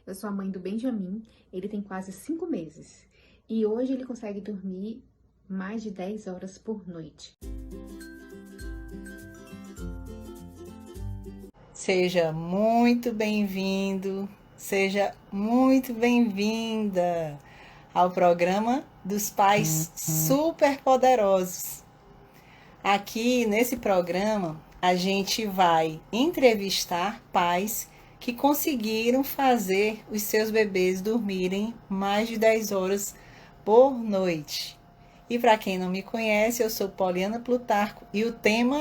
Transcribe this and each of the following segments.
Eu sou a mãe do Benjamin, ele tem quase 5 meses. E hoje ele consegue dormir mais de 10 horas por noite. Seja muito bem-vindo, seja muito bem-vinda ao programa dos Pais Superpoderosos. Aqui nesse programa, a gente vai entrevistar pais que conseguiram fazer os seus bebês dormirem mais de 10 horas por noite. E para quem não me conhece, eu sou Poliana Plutarco e o tema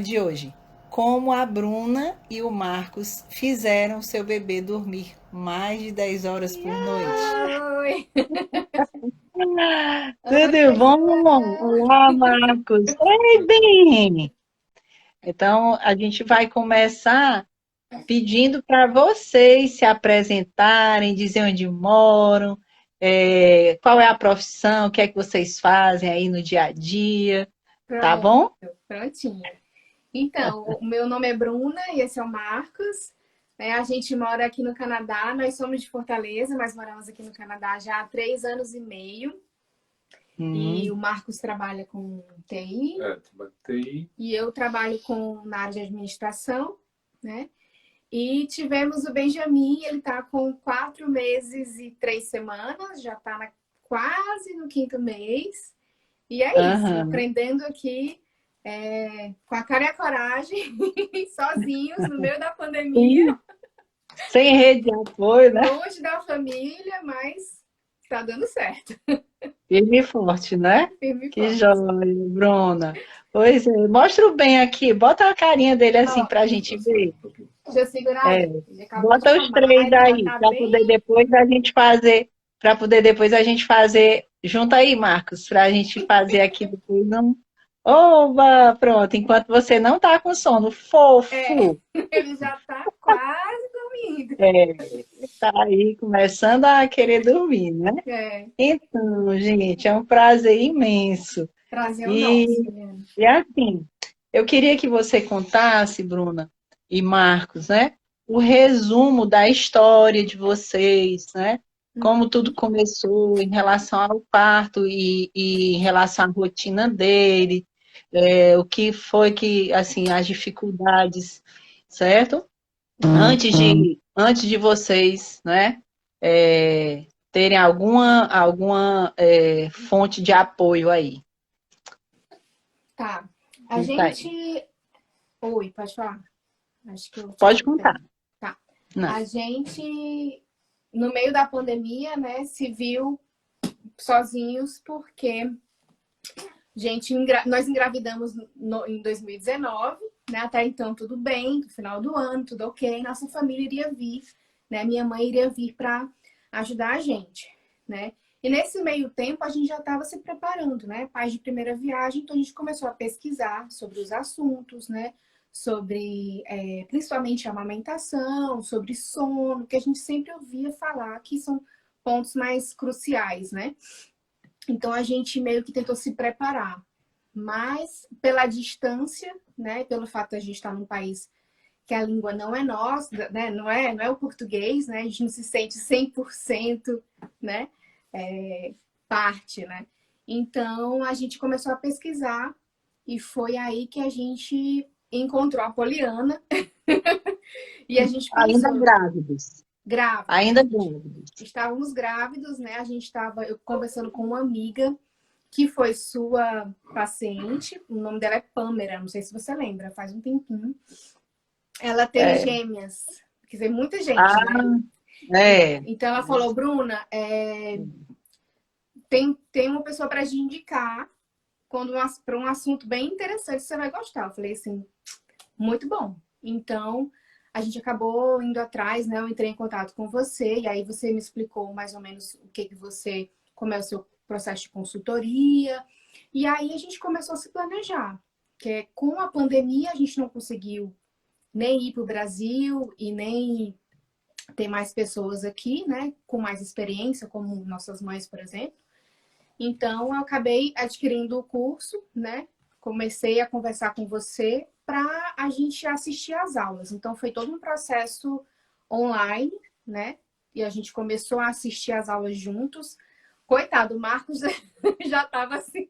de hoje, como a Bruna e o Marcos fizeram o seu bebê dormir mais de 10 horas por noite. Oi! Oi, Tudo bom? Olá, Marcos. Oi, bem. Então, a gente vai começar pedindo para vocês se apresentarem, dizer onde moram, qual é a profissão, o que é que vocês fazem aí no dia a dia, tá Pronto, bom? prontinho. Então, o meu nome é Bruna e esse é o Marcos. A gente mora aqui no Canadá, nós somos de Fortaleza, mas moramos aqui no Canadá já há 3 anos e meio. E o Hum. Marcos trabalha com TI. Trabalho com TI. E eu trabalho na área de administração, né? E tivemos o Benjamin, ele está com 4 meses e 3 semanas, já está quase no 5º mês. E é isso, Aham. aprendendo aqui com a cara e a coragem, sozinhos, no meio da pandemia, Sem rede de apoio, né? longe da família, mas está dando certo. Firme e forte, né? Firme e Que forte. joia, Bruna. Pois é, mostra o bem aqui, bota a carinha dele assim Ó, pra gente ver. deixa eu segurar É, ele. Ele acabou de bota os mamar, três ele já aí, está para poder bem. depois a gente fazer, junta aí, Marcos, para a gente fazer aqui depois não. Oba, pronto, enquanto você não tá com sono, É, fofo. ele já está quase dormindo. Tá aí começando a querer dormir, né? É, Então, gente, é um prazer imenso. prazer o nosso, E, Juliana. e assim, eu queria que você contasse, Bruna e Marcos, né? O resumo da história de vocês, né? Como tudo Uhum. começou em relação ao parto e em relação à rotina dele, o que foi que, assim, as dificuldades, certo? Antes de vocês, né, terem alguma fonte de apoio aí. Tá. A Conta gente. aí. Oi, pode falar? Acho que eu te Pode cortei. contar. Tá. Não. A gente, no meio da pandemia, né, se viu sozinhos porque nós engravidamos em 2019, né? Até então tudo bem, no final do ano, tudo ok. Nossa família iria vir, né? Minha mãe iria vir para ajudar a gente, né? E nesse meio tempo a gente já estava se preparando, né? Pais de primeira viagem, então a gente começou a pesquisar sobre os assuntos, né? Sobre principalmente a amamentação, sobre sono, que a gente sempre ouvia falar que são pontos mais cruciais, né? Então a gente meio que tentou se preparar, mas pela distância, né, pelo fato de a gente estar num país que a língua não é nossa, né, não é o português, né, a gente não se sente 100%, né, parte, né. Então a gente começou a pesquisar e foi aí que a gente encontrou a Poliana e a gente Ainda pensou, grávidos. grávidos, Ainda grávidos. estávamos grávidos, né, eu conversando com uma amiga que foi sua paciente. O nome dela é Pamela, não sei se você lembra, faz um tempinho. Ela tem É. gêmeas, quer dizer, muita gente, Ah, né? é. Então ela falou, Bruna, tem uma pessoa para te indicar para um assunto bem interessante, você vai gostar. Eu falei assim, muito bom. Então a gente acabou indo atrás, né? Eu entrei em contato com você e aí você me explicou mais ou menos como é o seu processo de consultoria. E aí a gente começou a se planejar, com a pandemia a gente não conseguiu nem ir para o Brasil e nem ter mais pessoas aqui, né, com mais experiência, como nossas mães, por exemplo. Então eu acabei adquirindo o curso, né? Comecei a conversar com você para a gente assistir às aulas. Então foi todo um processo online, né? E a gente começou a assistir as aulas juntos. Coitado, o Marcos já estava assim,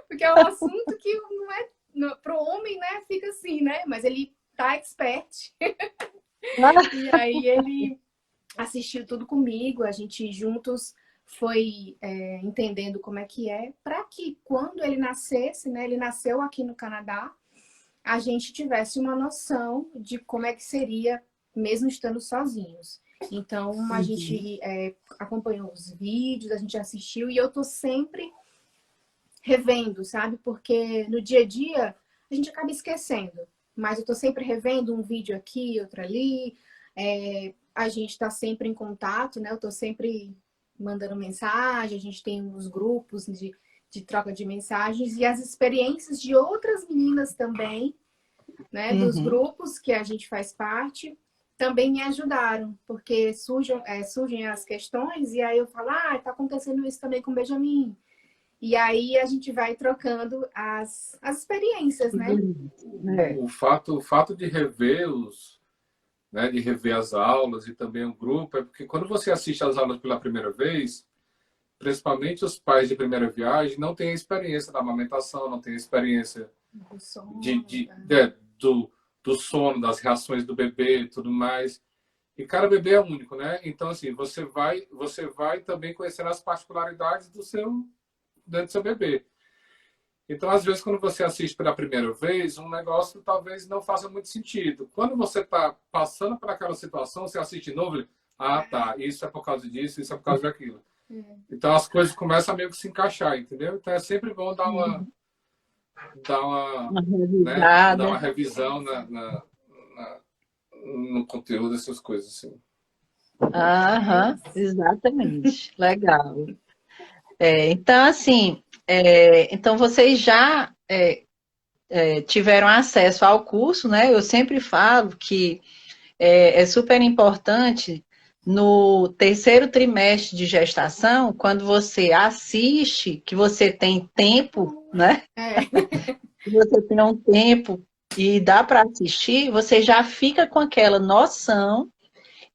porque é um assunto que não é para o homem, né? Fica assim, né? Mas ele tá expert. E aí ele assistiu tudo comigo, a gente juntos foi entendendo como é que é, para que quando ele nascesse, né? Ele nasceu aqui no Canadá, a gente tivesse uma noção de como é que seria, mesmo estando sozinhos. Então, a gente acompanhou os vídeos, a gente assistiu, e eu tô sempre revendo, sabe? Porque no dia a dia a gente acaba esquecendo. Mas eu tô sempre revendo um vídeo aqui, outro ali. A gente tá sempre em contato, né? Eu tô sempre mandando mensagem, a gente tem uns grupos de troca de mensagens e as experiências de outras meninas também, né? Dos grupos que a gente faz parte, também me ajudaram, porque surgem as questões e aí eu falo, tá acontecendo isso também com o Benjamin. E aí a gente vai trocando as experiências, né? O fato de rever né, de rever as aulas e também o grupo, é porque quando você assiste as aulas pela primeira vez, principalmente os pais de primeira viagem, não têm a experiência da amamentação, não têm a experiência Do sono, do sono, das reações do bebê e tudo mais. E cada bebê é único, né? Então, assim, você vai também conhecer as particularidades dentro do seu bebê. Então, às vezes, quando você assiste pela primeira vez, um negócio talvez não faça muito sentido. Quando você está passando por aquela situação, você assiste de novo, tá, isso é por causa disso, isso é por causa daquilo. Então, as coisas começam a meio que se encaixar, entendeu? Então, é sempre bom dar uma revisão no conteúdo dessas coisas, assim. Exatamente. Legal. Então, assim, então vocês já tiveram acesso ao curso, né? Eu sempre falo que é super importante no terceiro trimestre de gestação, quando você assiste, que você tem tempo, né? Que você tem um tempo e dá para assistir, você já fica com aquela noção,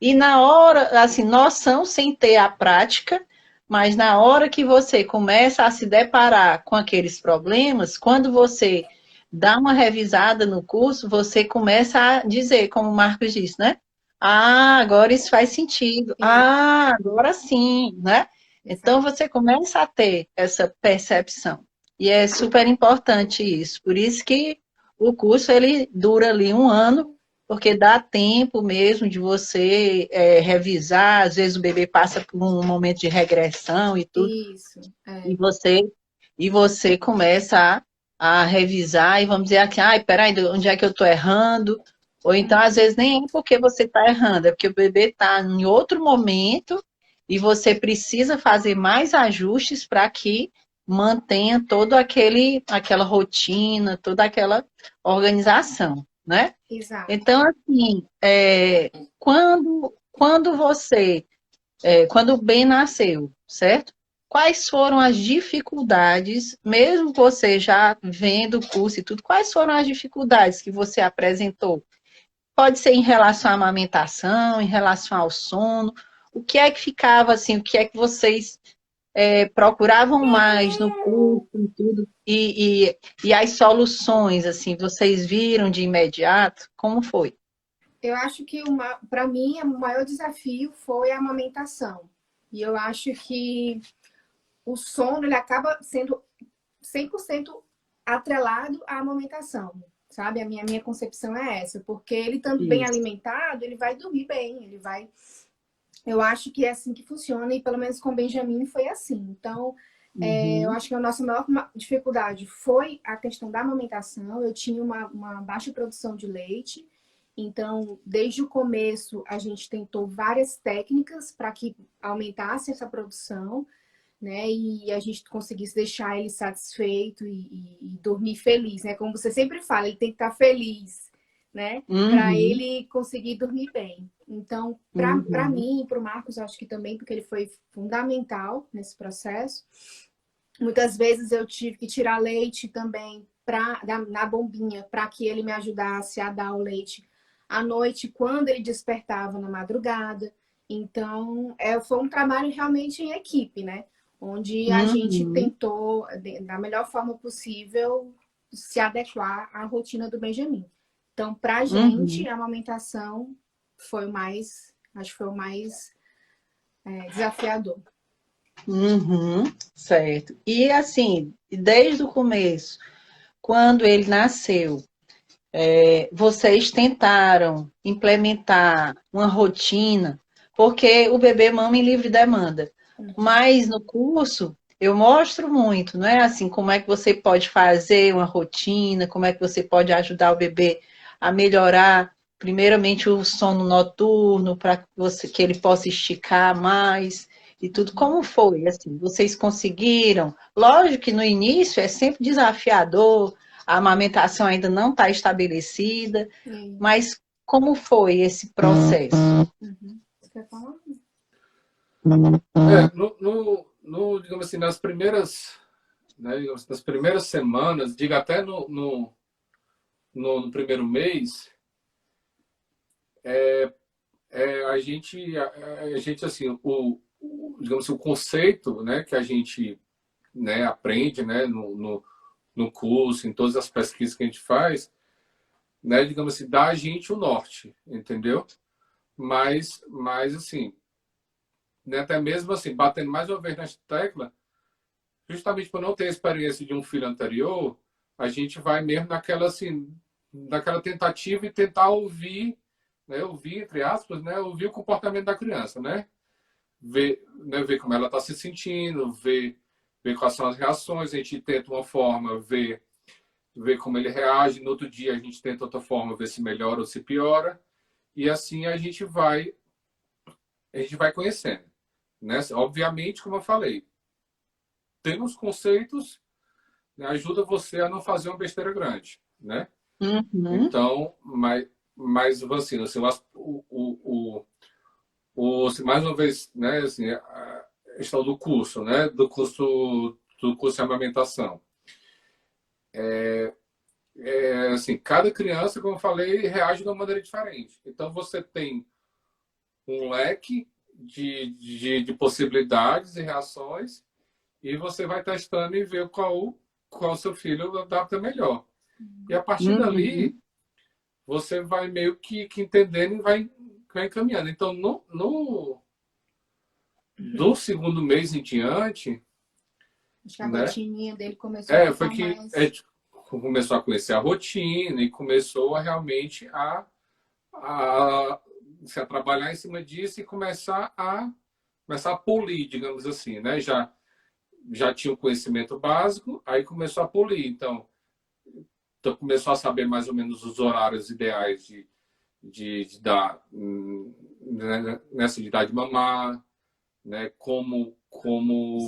e na hora, assim, noção sem ter a prática, mas na hora que você começa a se deparar com aqueles problemas, quando você dá uma revisada no curso, você começa a dizer, como o Marcos disse, né? Agora isso faz sentido. Agora sim, né? Então você começa a ter essa percepção. E é super importante isso. Por isso que o curso ele dura ali 1 ano, porque dá tempo mesmo de você revisar. Às vezes o bebê passa por um momento de regressão e tudo. Isso. E você começa a revisar e vamos dizer aqui, peraí, onde é que eu estou errando? Ou então, às vezes, nem é porque você está errando, é porque o bebê está em outro momento e você precisa fazer mais ajustes para que mantenha toda aquela rotina, toda aquela organização, né? Exato. Então, assim, quando o Ben nasceu, certo? Quais foram as dificuldades, mesmo você já vendo o curso e tudo, quais foram as dificuldades que você apresentou? Pode ser em relação à amamentação, em relação ao sono. O que é que ficava assim? O que é que vocês procuravam mais no curso e tudo? E as soluções, assim, vocês viram de imediato? Como foi? Eu acho que para mim o maior desafio foi a amamentação. E eu acho que o sono ele acaba sendo 100% atrelado à amamentação, sabe? A minha concepção é essa, porque ele estando bem alimentado, ele vai dormir bem, ele vai. Eu acho que é assim que funciona, e pelo menos com o Benjamin foi assim. Então, eu acho que a nossa maior dificuldade foi a questão da amamentação. Eu tinha uma baixa produção de leite, então, desde o começo, a gente tentou várias técnicas para que aumentasse essa produção, né? E a gente conseguisse deixar ele satisfeito e dormir feliz, né? Como você sempre fala, ele tem que estar feliz, né? Para ele conseguir dormir bem. Então, para mim e para o Marcos, acho que também, porque ele foi fundamental nesse processo. Muitas vezes eu tive que tirar leite também na bombinha para que ele me ajudasse a dar o leite à noite, quando ele despertava na madrugada. Então, foi um trabalho realmente em equipe, né? Onde a gente Uhum, tentou, da melhor forma possível, se adequar à rotina do Benjamin. Então, para a gente, uhum, a amamentação acho que foi o mais desafiador. uhum, certo. E assim, desde o começo, quando ele nasceu, vocês tentaram implementar uma rotina, porque o bebê mama em livre demanda. Uhum. Mas no curso eu mostro muito, não é assim, como é que você pode fazer uma rotina, como é que você pode ajudar o bebê a melhorar, primeiramente o sono noturno, para que ele possa esticar mais e tudo. Uhum. Como foi? Assim, vocês conseguiram? Lógico que no início é sempre desafiador, a amamentação ainda não está estabelecida, Isso. mas como foi esse processo? Uhum. Você quer falar? Digamos assim, nas primeiras, né, digamos, nas primeiras semanas, diga até no primeiro mês, a gente assim, digamos assim, o conceito, né, que a gente, né, aprende, né, no curso, em todas as pesquisas que a gente faz, né, digamos assim, dá a gente o norte, entendeu? Mas assim, né, até mesmo assim, batendo mais uma vez nessa tecla, justamente por não ter a experiência de um filho anterior, a gente vai mesmo naquela assim, naquela tentativa e tentar ouvir, né, ouvir entre aspas, né, ouvir o comportamento da criança, ver como ela está se sentindo, ver quais são as reações, a gente tenta uma forma, ver como ele reage, no outro dia a gente tenta outra forma, ver se melhora ou se piora, e assim a gente vai conhecendo, né? Obviamente, como eu falei, tem os conceitos, né, ajuda você a não fazer uma besteira grande, né? Uhum, Então, mas assim, mais uma vez, né, assim, a questão do curso, né, do curso de amamentação. Assim, cada criança, como eu falei, reage de uma maneira diferente. Então, você tem um leque de possibilidades e reações e você vai testando e ver qual seu filho adapta melhor. E a partir dali, uhum, você vai meio que entendendo e vai encaminhando. Então, do Uhum. segundo mês em diante, Acho que a né, rotininha dele começou a foi ficar que mais. começou a conhecer a rotina e começou a realmente a, assim, a trabalhar em cima disso e começar a polir, digamos assim, né? Já tinha o conhecimento básico, aí começou a polir. Então começou a saber mais ou menos os horários ideais de dar, né, nessa idade de mamar, né? Os Como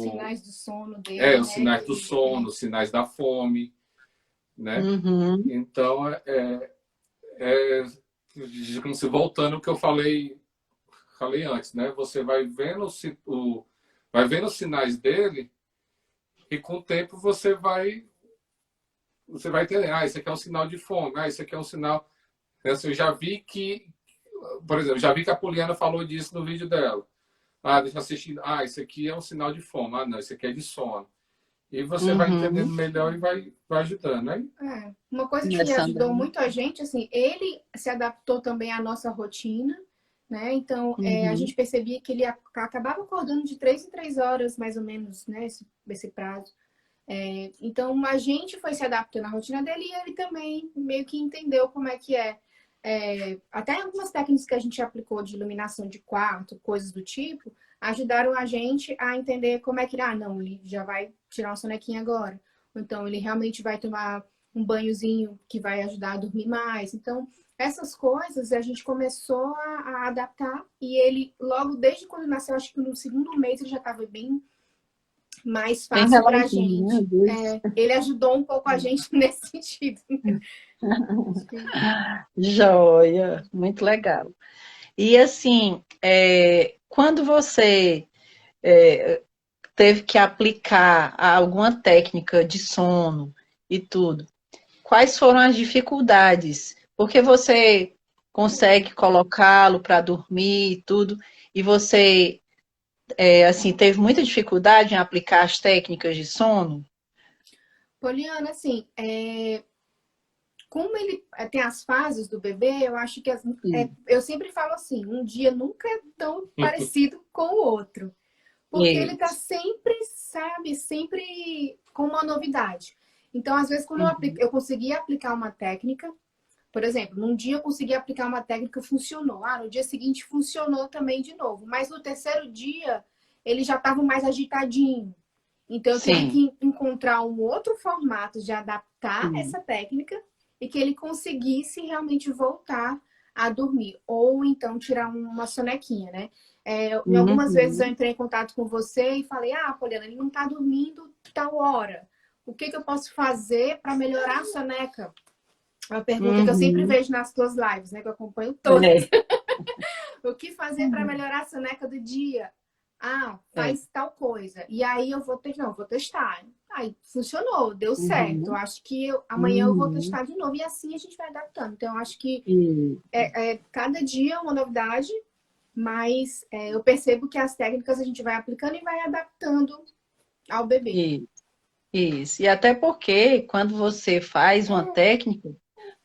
sinais do sono dele, os né? sinais do sono, os sinais da fome, né? uhum. Então, é, como se voltando ao que eu falei antes, né? Você vai vendo os sinais dele e com o tempo você vai entender. Ah, isso aqui é um sinal de fome. Ah, isso aqui é um sinal. Eu já vi que, por exemplo, já vi que a Poliana falou disso no vídeo dela. Ah, deixa eu assistir. Ah, isso aqui é um sinal de fome. Ah, não, isso aqui é de sono. E você vai entendendo Uhum. melhor e vai ajudando, né? Uma coisa que Começando. ajudou muito a gente, assim, ele se adaptou também à nossa rotina, né? Então, a Uhum. gente percebia que ele acabava acordando de 3 em 3 horas, mais ou menos, né? Esse prazo. Então, a gente foi se adaptando à rotina dele e ele também meio que entendeu como é que é. Até algumas técnicas que a gente aplicou de iluminação de quarto, coisas do tipo, ajudaram a gente a entender como é que, não, ele já vai tirar uma sonequinha agora. Ou então, ele realmente vai tomar um banhozinho que vai ajudar a dormir mais. Então, essas coisas a gente começou a adaptar e ele, logo desde quando nasceu, acho que no segundo mês, ele já estava bem mais Bem fácil para a relaxinho, né? gente. Às vezes. Ele ajudou um pouco a gente nesse sentido. Joia, muito legal. E assim, quando você teve que aplicar alguma técnica de sono e tudo, quais foram as dificuldades? Porque você consegue colocá-lo para dormir e tudo, e você, assim, teve muita dificuldade em aplicar as técnicas de sono? Poliana, assim, como ele tem as fases do bebê, eu acho que eu sempre falo assim, um dia nunca é tão parecido com o outro. Porque ele tá Isso. sempre, sabe, sempre com uma novidade. Então, às vezes, quando eu conseguia aplicar uma técnica, por exemplo, num dia eu consegui aplicar uma técnica, funcionou. No dia seguinte funcionou também de novo. Mas no terceiro dia, ele já estava mais agitadinho. Então, eu tive Sim. que encontrar um outro formato de adaptar essa técnica e que ele conseguisse realmente voltar a dormir. Ou então tirar uma sonequinha, né? Em algumas vezes eu Uhum. entrei em contato com você e falei, Poliana, ele não está dormindo tal hora. O que eu posso fazer para melhorar a soneca? É uma pergunta que eu sempre Uhum. vejo nas tuas lives, né? Que eu acompanho todas. É, O que fazer para melhorar a soneca do dia? é. Faz tal coisa. E aí eu vou testar. Não, vou testar. Aí funcionou, deu certo. Eu Uhum. acho que amanhã eu vou Uhum. testar de novo. E assim a gente vai adaptando. Então, eu acho que E- cada dia é uma novidade, mas eu percebo que as técnicas a gente vai aplicando e vai adaptando ao bebê. e- Isso. E até porque quando você faz uma técnica,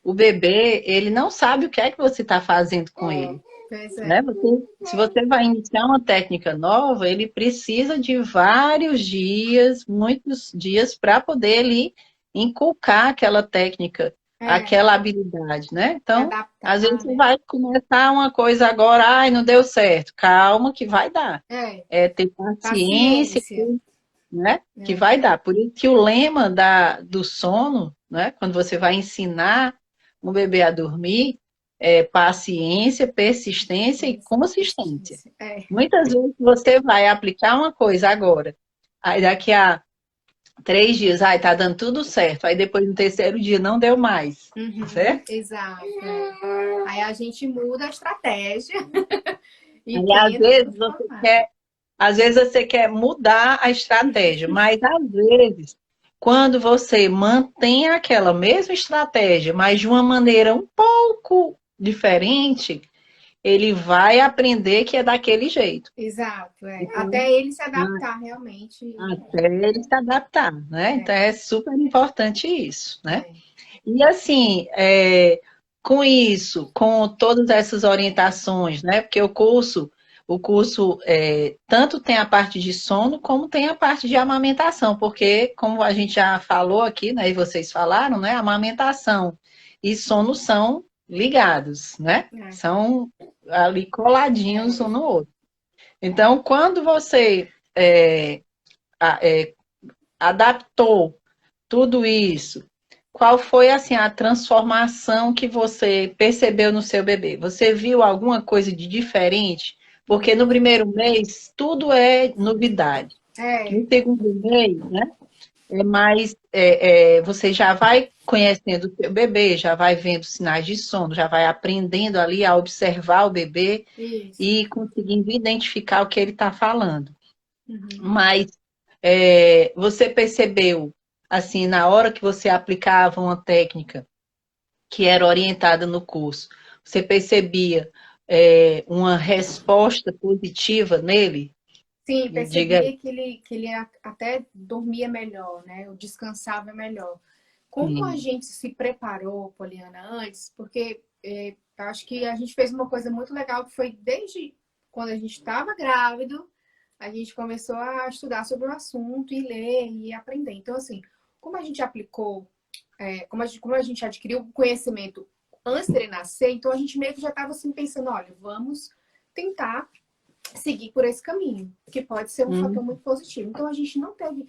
o bebê, ele não sabe o que é que você está fazendo com ele, Pois né? é. Se você vai iniciar uma técnica nova, ele precisa de vários dias, muitos dias, para poder ali inculcar aquela técnica, É, aquela habilidade, né? se Então, às vezes adaptar, você né? vai começar uma coisa agora, ai, não deu certo. Calma que vai dar. É, É ter paciência, paciência. né? Que É, vai dar. Por isso que o lema do sono, né? Quando você vai ensinar um bebê a dormir, é paciência, persistência e consistência. persistência. É. Muitas vezes você vai aplicar uma coisa agora, aí daqui a 3 dias, ai, tá dando tudo certo. Aí depois no terceiro dia não deu mais, certo? Exato. Aí a gente muda a estratégia e Aí tenta outro formato. às vezes você quer mudar a estratégia, mas às vezes, quando você mantém aquela mesma estratégia, mas de uma maneira um pouco diferente, ele vai aprender que é daquele jeito. Exato, é. Então, Até ele se adaptar realmente. até ele se adaptar, né? Então é super importante isso, né? É. E assim, com isso, com todas essas orientações, né? Porque o curso tanto tem a parte de sono, como tem a parte de amamentação, porque, como a gente já falou aqui, né? E vocês falaram, né? Amamentação e sono são ligados, né? É. São ali coladinhos um no outro. Então, quando você a- é, adaptou tudo isso, qual foi assim a transformação que você percebeu no seu bebê? Você viu alguma coisa de diferente? Porque no primeiro mês tudo é novidade. É. No segundo mês, né, você já vai conhecendo o seu bebê, já vai vendo sinais de sono, já vai aprendendo ali a observar o bebê Isso. e conseguindo identificar o que ele está falando. Uhum. Mas você percebeu, assim, na hora que você aplicava uma técnica que era orientada no curso, você percebia uma resposta positiva nele? Sim, Diga aí. percebia que ele até dormia melhor, né? Eu descansava melhor. Como a Sim. gente se preparou, Poliana, antes, porque eu acho que a gente fez uma coisa muito legal, que foi desde quando a gente estava grávido, a gente começou a estudar sobre o assunto e ler e aprender. Então, assim, como a gente aplicou, como a gente adquiriu conhecimento antes dele nascer, então a gente meio que já estava assim pensando, olha, vamos tentar seguir por esse caminho, que pode ser um fator Hum, muito positivo. Então a gente não teve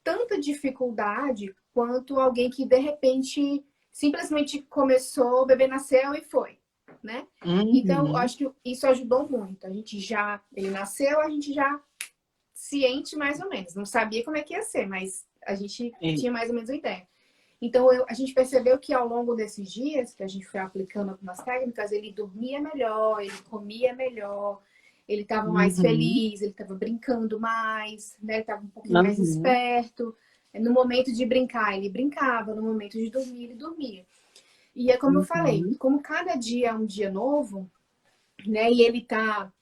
tanta dificuldade quanto alguém que de repente simplesmente começou, o bebê nasceu e foi, né? Então eu uhum, acho que isso ajudou muito. Ele nasceu, a gente já ciente mais ou menos, não sabia como é que ia ser, mas a gente e- tinha mais ou menos uma ideia. Então a gente percebeu que ao longo desses dias que a gente foi aplicando algumas técnicas, ele dormia melhor, ele comia melhor, ele estava mais uhum, feliz, ele estava brincando mais, né? Ele estava um pouquinho mais uhum, esperto. No momento de brincar, ele brincava, no momento de dormir, ele dormia. E é como eu falei, Uhum. como cada dia é um dia novo, né? E ele tá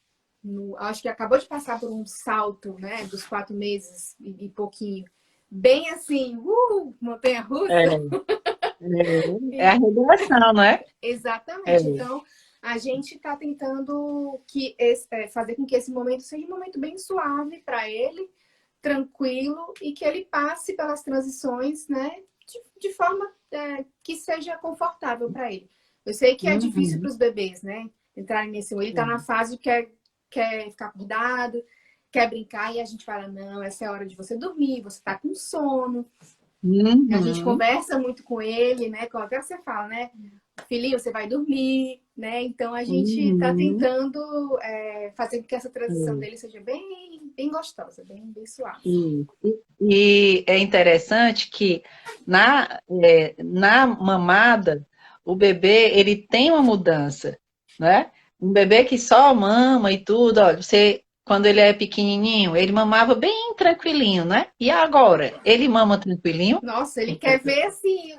acho que acabou de passar por um salto, né? Dos 4 meses e pouquinho. Bem assim, montanha-russa. É, é a redenção, não é? É. Exatamente. Então, a gente está tentando fazer com que esse momento seja um momento bem suave para ele, tranquilo, e que ele passe pelas transições, né, de forma que seja confortável para ele. Eu sei que é difícil Uhum. para os bebês, né, entrarem nesse. Ele está na fase que quer ficar acordado, quer brincar, e a gente fala, não, essa é a hora de você dormir, você está com sono. A gente Uhum. conversa muito com ele, né? Como até você fala, né? Filhinho, você vai dormir, né? Então a gente está Uhum. tentando fazer com que essa transição dele seja bem, bem gostosa, bem suave. E é interessante que na mamada, o bebê ele tem uma mudança, né? Um bebê que só mama e tudo, olha, você, quando ele é pequenininho, ele mamava bem tranquilinho, né? E agora, ele mama tranquilinho? Nossa, ele quer ver assim,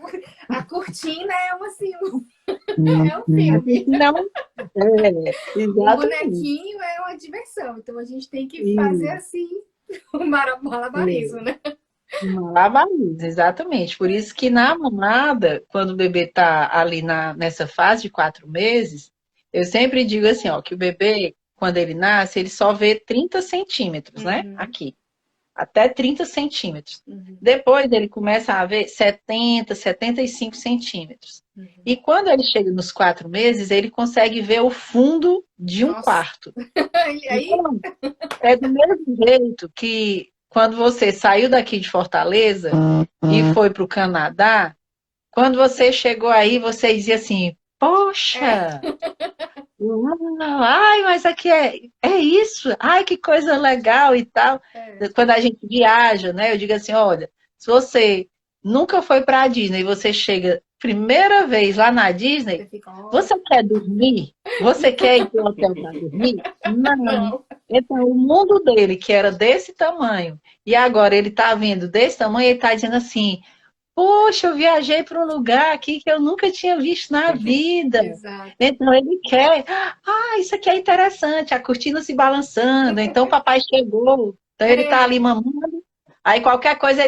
a cortina assim, é um filme. Não, Um exatamente. bonequinho é uma diversão, então a gente tem que fazer Isso, assim o malabarismo, né? malabarismo, exatamente. Por isso que na mamada, quando o bebê está ali nessa fase de 4 meses, eu sempre digo assim, ó, que o bebê, quando ele nasce, ele só vê 30 centímetros, né? Uhum, Aqui. Até 30 centímetros. uhum, Depois ele começa a ver 70, 75 centímetros. uhum. E quando ele chega nos 4 meses, ele consegue ver o fundo de um Nossa, quarto. aí Então, é do mesmo jeito que quando você saiu daqui de Fortaleza e foi para o Canadá, quando você chegou aí, você dizia assim, poxa, ai, mas aqui é isso, ai, que coisa legal e tal. é. Quando a gente viaja, né, eu digo assim, olha, se você nunca foi para a Disney e você chega primeira vez lá na Disney, Você fica, ó, você quer dormir? Você quer ir para o hotel para dormir? Não. não. Então, o mundo dele, que era desse tamanho, e agora ele está vendo desse tamanho, ele está dizendo assim, poxa, eu viajei para um lugar aqui que eu nunca tinha visto na vida. Exato. Então ele quer, isso aqui é interessante, a cortina se balançando, então o papai chegou, então ele está ali É, mamando, aí qualquer coisa,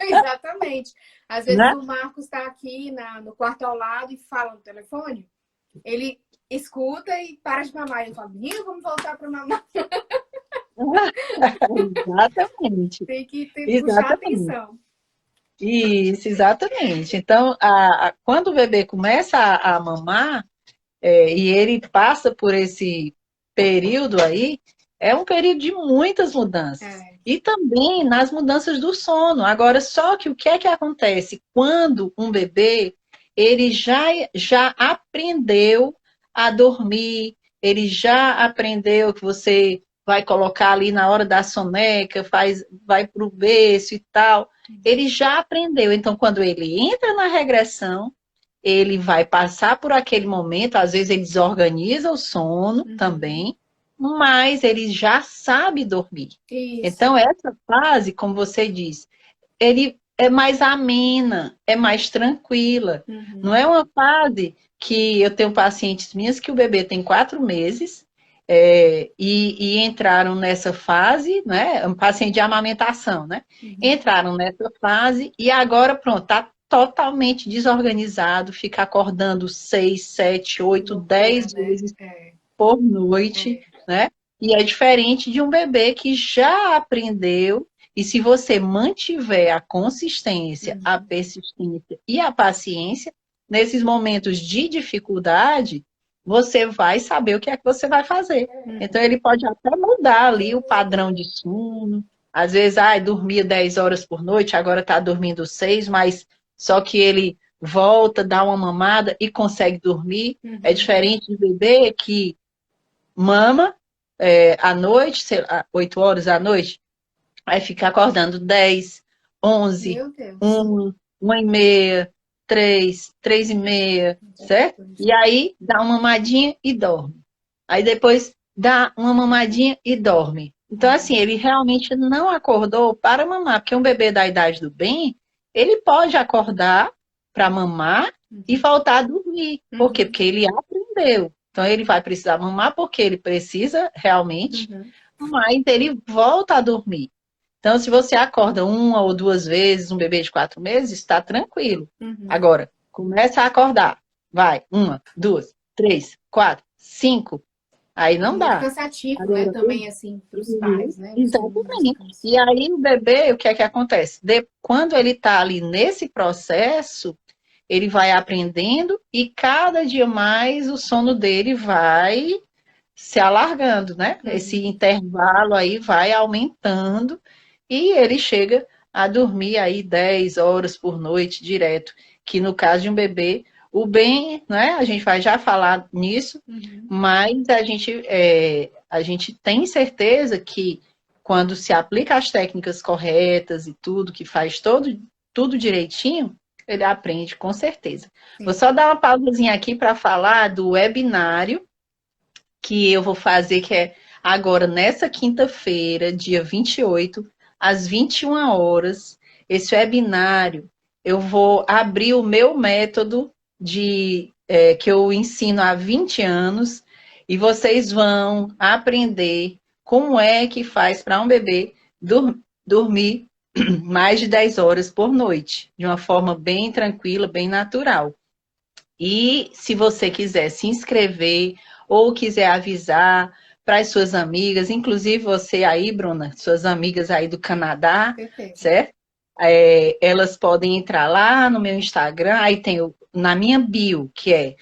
exatamente. Às vezes né? o Marcos está aqui no quarto ao lado e fala no telefone, ele escuta e para de mamar. Eu falo, menino, vamos voltar para mamar. Exatamente, Tem que puxar a exatamente. atenção. Isso, exatamente. Então, quando o bebê começa a mamar, e ele passa por esse período aí, é um período de muitas mudanças. É. E também nas mudanças do sono. Agora, só que o que é que acontece? Quando um bebê, ele já aprendeu a dormir, ele já aprendeu que você vai colocar ali na hora da soneca, vai para o berço e tal. Ele já aprendeu. Então, quando ele entra na regressão, ele vai passar por aquele momento, às vezes ele desorganiza o sono também, mas ele já sabe dormir. Isso. Então, essa fase, como você diz, ele é mais amena, é mais tranquila. Não é uma fase que eu tenho pacientes minhas que o bebê tem 4 meses e entraram nessa fase, né? Um paciente de amamentação, né? Entraram nessa fase e agora, pronto, tá totalmente desorganizado, fica acordando 6, 7, 8, Loucura, 10 né? vezes por noite, né? E é diferente de um bebê que já aprendeu, e se você mantiver a consistência, a persistência e a paciência, nesses momentos de dificuldade, você vai saber o que é que você vai fazer. Então, ele pode até mudar ali o padrão de sono. Às vezes, dormia 10 horas por noite, agora está dormindo 6, mas só que ele volta, dá uma mamada e consegue dormir. É diferente do bebê que mama à noite, sei lá, 8 horas à noite, aí fica acordando 10, 11, Meu Deus. 1, 1h30, 3, 3h30, certo? E aí dá uma mamadinha e dorme. Aí depois dá uma mamadinha e dorme. Então, assim, ele realmente não acordou para mamar, porque um bebê da idade do bem, ele pode acordar para mamar e voltar a dormir. Por quê? Uhum. Porque ele aprendeu. Então, ele vai precisar mamar porque ele precisa realmente, Uhum. mas ele volta a dormir. Então, se você acorda uma ou duas vezes um bebê de 4 meses, está tranquilo. Uhum. Agora, começa a acordar. Vai, 1, 2, 3, 4, 5. Aí não Muito dá. cansativo, né? Agora, Também, assim, para os pais, né? Você não exatamente. descansa. E aí o bebê, o que é que acontece? Quando ele está ali nesse processo, ele vai aprendendo e cada dia mais o sono dele vai se alargando, né? Esse intervalo aí vai aumentando e ele chega a dormir aí 10 horas por noite direto, que no caso de um bebê, o bem, né? A gente vai já falar nisso, mas a gente tem certeza que quando se aplica as técnicas corretas e tudo, que faz tudo direitinho, ele aprende com certeza. Sim. Vou só dar uma pausazinha aqui para falar do webinário que eu vou fazer, que é agora nessa quinta-feira, dia 28, às 21 horas. Esse webinário, eu vou abrir o meu método que eu ensino há 20 anos e vocês vão aprender como é que faz para um bebê dormir mais de 10 horas por noite, de uma forma bem tranquila, bem natural. E se você quiser se inscrever ou quiser avisar para as suas amigas, inclusive você aí, Bruna, suas amigas aí do Canadá, Perfeito. certo? Elas podem entrar lá no meu Instagram, aí tem na minha bio, que é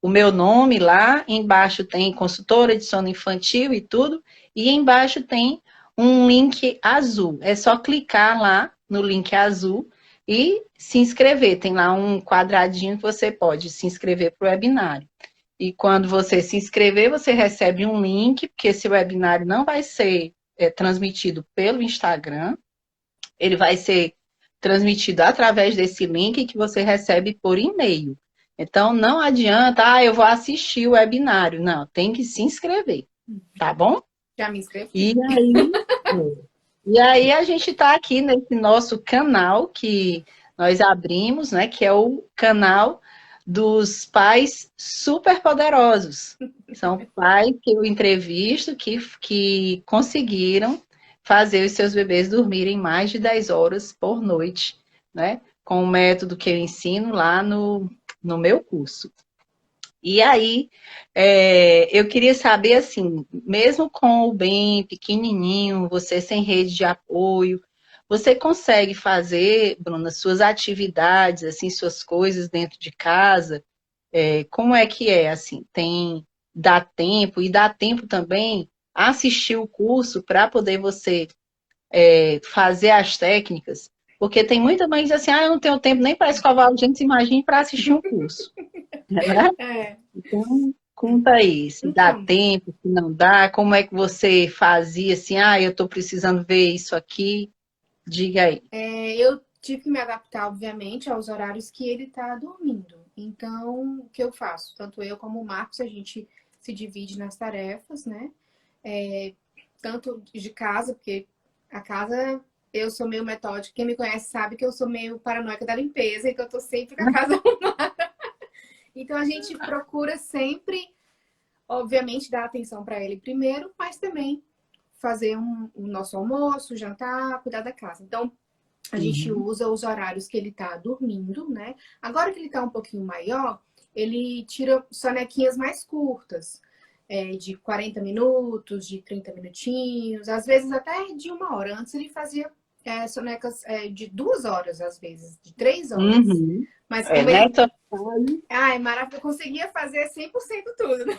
o meu nome lá, embaixo tem consultora de sono infantil e tudo, e embaixo tem um link azul. É só clicar lá no link azul e se inscrever. Tem lá um quadradinho que você pode se inscrever para o webinário. E quando você se inscrever, você recebe um link, porque esse webinário não vai ser transmitido pelo Instagram, ele vai ser transmitido através desse link que você recebe por e-mail. Então, não adianta, eu vou assistir o webinário. Não, tem que se inscrever, tá bom? Já me inscrevi. E aí a gente está aqui nesse nosso canal que nós abrimos, né? Que é o canal dos pais superpoderosos. São pais que eu entrevisto que conseguiram fazer os seus bebês dormirem mais de 10 horas por noite, né? Com o método que eu ensino lá no meu curso. E aí, eu queria saber, assim, mesmo com o bem pequenininho, você sem rede de apoio, você consegue fazer, Bruna, suas atividades, assim, suas coisas dentro de casa? Como é que é, assim? Dá tempo, e dá tempo também assistir o curso para poder você fazer as técnicas? Porque tem muita mãe que diz assim, eu não tenho tempo nem para escovar o dente, imagine para assistir um curso. Né? Então, conta aí, se dá Então, tempo, se não dá, como é que você fazia assim, eu estou precisando ver isso aqui, diga aí. eu tive que me adaptar, obviamente, aos horários que ele tá dormindo. Então, o que eu faço? Tanto eu como o Marcos, a gente se divide nas tarefas, né? Tanto de casa, porque a casa eu sou meio metódica. Quem me conhece sabe que eu sou meio paranoica da limpeza e que eu tô sempre com a casa arrumada. Então a gente procura sempre, obviamente, dar atenção para ele primeiro, mas também fazer o nosso almoço, jantar, cuidar da casa. Então a gente usa os horários que ele tá dormindo, né? Agora que ele tá um pouquinho maior, ele tira sonequinhas mais curtas. De 40 minutos, de 30 minutinhos, às vezes até de 1 hora. Antes ele fazia sonecas de 2 horas, às vezes, de 3 horas. Mas como ele... é maravilhoso, eu conseguia fazer 100% tudo, né?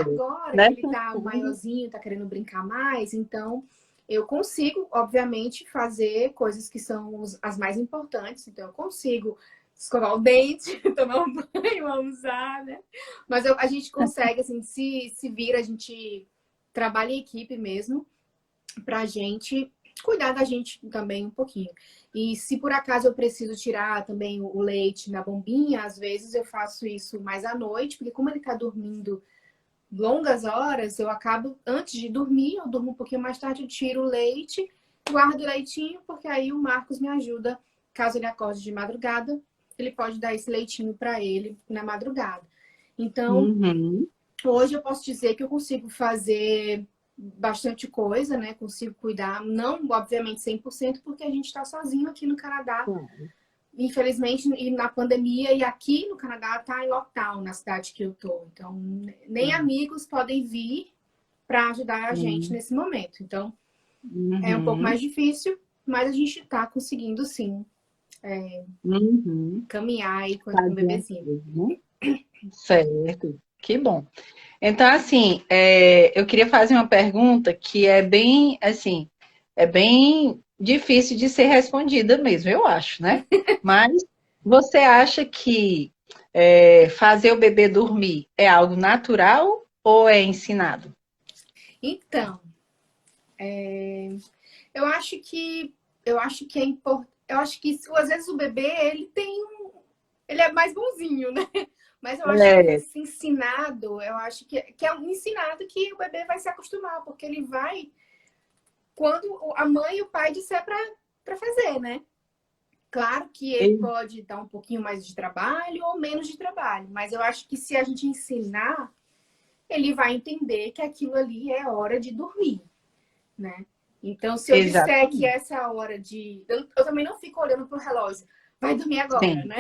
Agora que ele tá maiorzinho, tá querendo brincar mais, então eu consigo, obviamente, fazer coisas que são as mais importantes. Então eu consigo escovar o dente, tomar um banho, almoçar, né? Mas a gente consegue, assim, se vira, a gente trabalha em equipe mesmo pra gente cuidar da gente também um pouquinho. E se por acaso eu preciso tirar também o leite na bombinha, às vezes eu faço isso mais à noite, porque como ele tá dormindo longas horas, eu acabo, antes de dormir, eu durmo um pouquinho mais tarde, eu tiro o leite, guardo o leitinho, porque aí o Marcos me ajuda, caso ele acorde de madrugada, ele pode dar esse leitinho para ele na madrugada. Então, Uhum. hoje eu posso dizer que eu consigo fazer bastante coisa, né? Consigo cuidar, não, obviamente, 100%, porque a gente está sozinho aqui no Canadá, infelizmente, e na pandemia, e aqui no Canadá tá em lockdown, na cidade que eu tô. Então, nem amigos podem vir para ajudar a gente nesse momento. Então, é um pouco Uhum. mais difícil, mas a gente tá conseguindo, sim, Uhum. caminhar aí com o Fazer as bebezinho. coisas, né? Certo, que bom. Então, assim, eu queria fazer uma pergunta que é bem, assim, é bem difícil de ser respondida mesmo, eu acho, né? Mas você acha que fazer o bebê dormir é algo natural ou é ensinado? Então, eu acho que é importante. Eu acho que às vezes o bebê ele é mais bonzinho, né? Mas eu acho que É, esse ensinado, eu acho que é um ensinado que o bebê vai se acostumar, porque ele vai quando a mãe e o pai disser para fazer, né? Claro que ele e- pode dar um pouquinho mais de trabalho ou menos de trabalho, mas eu acho que se a gente ensinar, ele vai entender que aquilo ali é hora de dormir, né? Então, se eu disser que exatamente. essa é a hora de. Eu também não fico olhando pro relógio, vai dormir agora, Sim, né?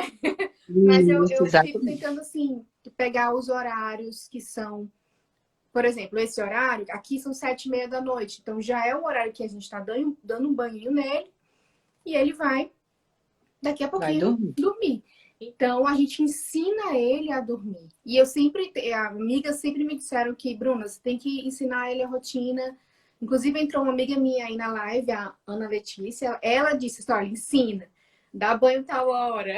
Mas isso, eu fico exatamente. tentando, assim, pegar os horários que são. Por exemplo, esse horário, aqui são 7:30 da noite. Então, já é o horário que a gente está dando um banho nele e ele vai, daqui a Vai pouquinho, dormir. dormir. Então, a gente ensina ele a dormir. E eu sempre, amigas sempre me disseram que, Bruna, você tem que ensinar ele a rotina. Inclusive, entrou uma amiga minha aí na live, a Ana Letícia, ela disse, olha, ensina, dá banho tal hora.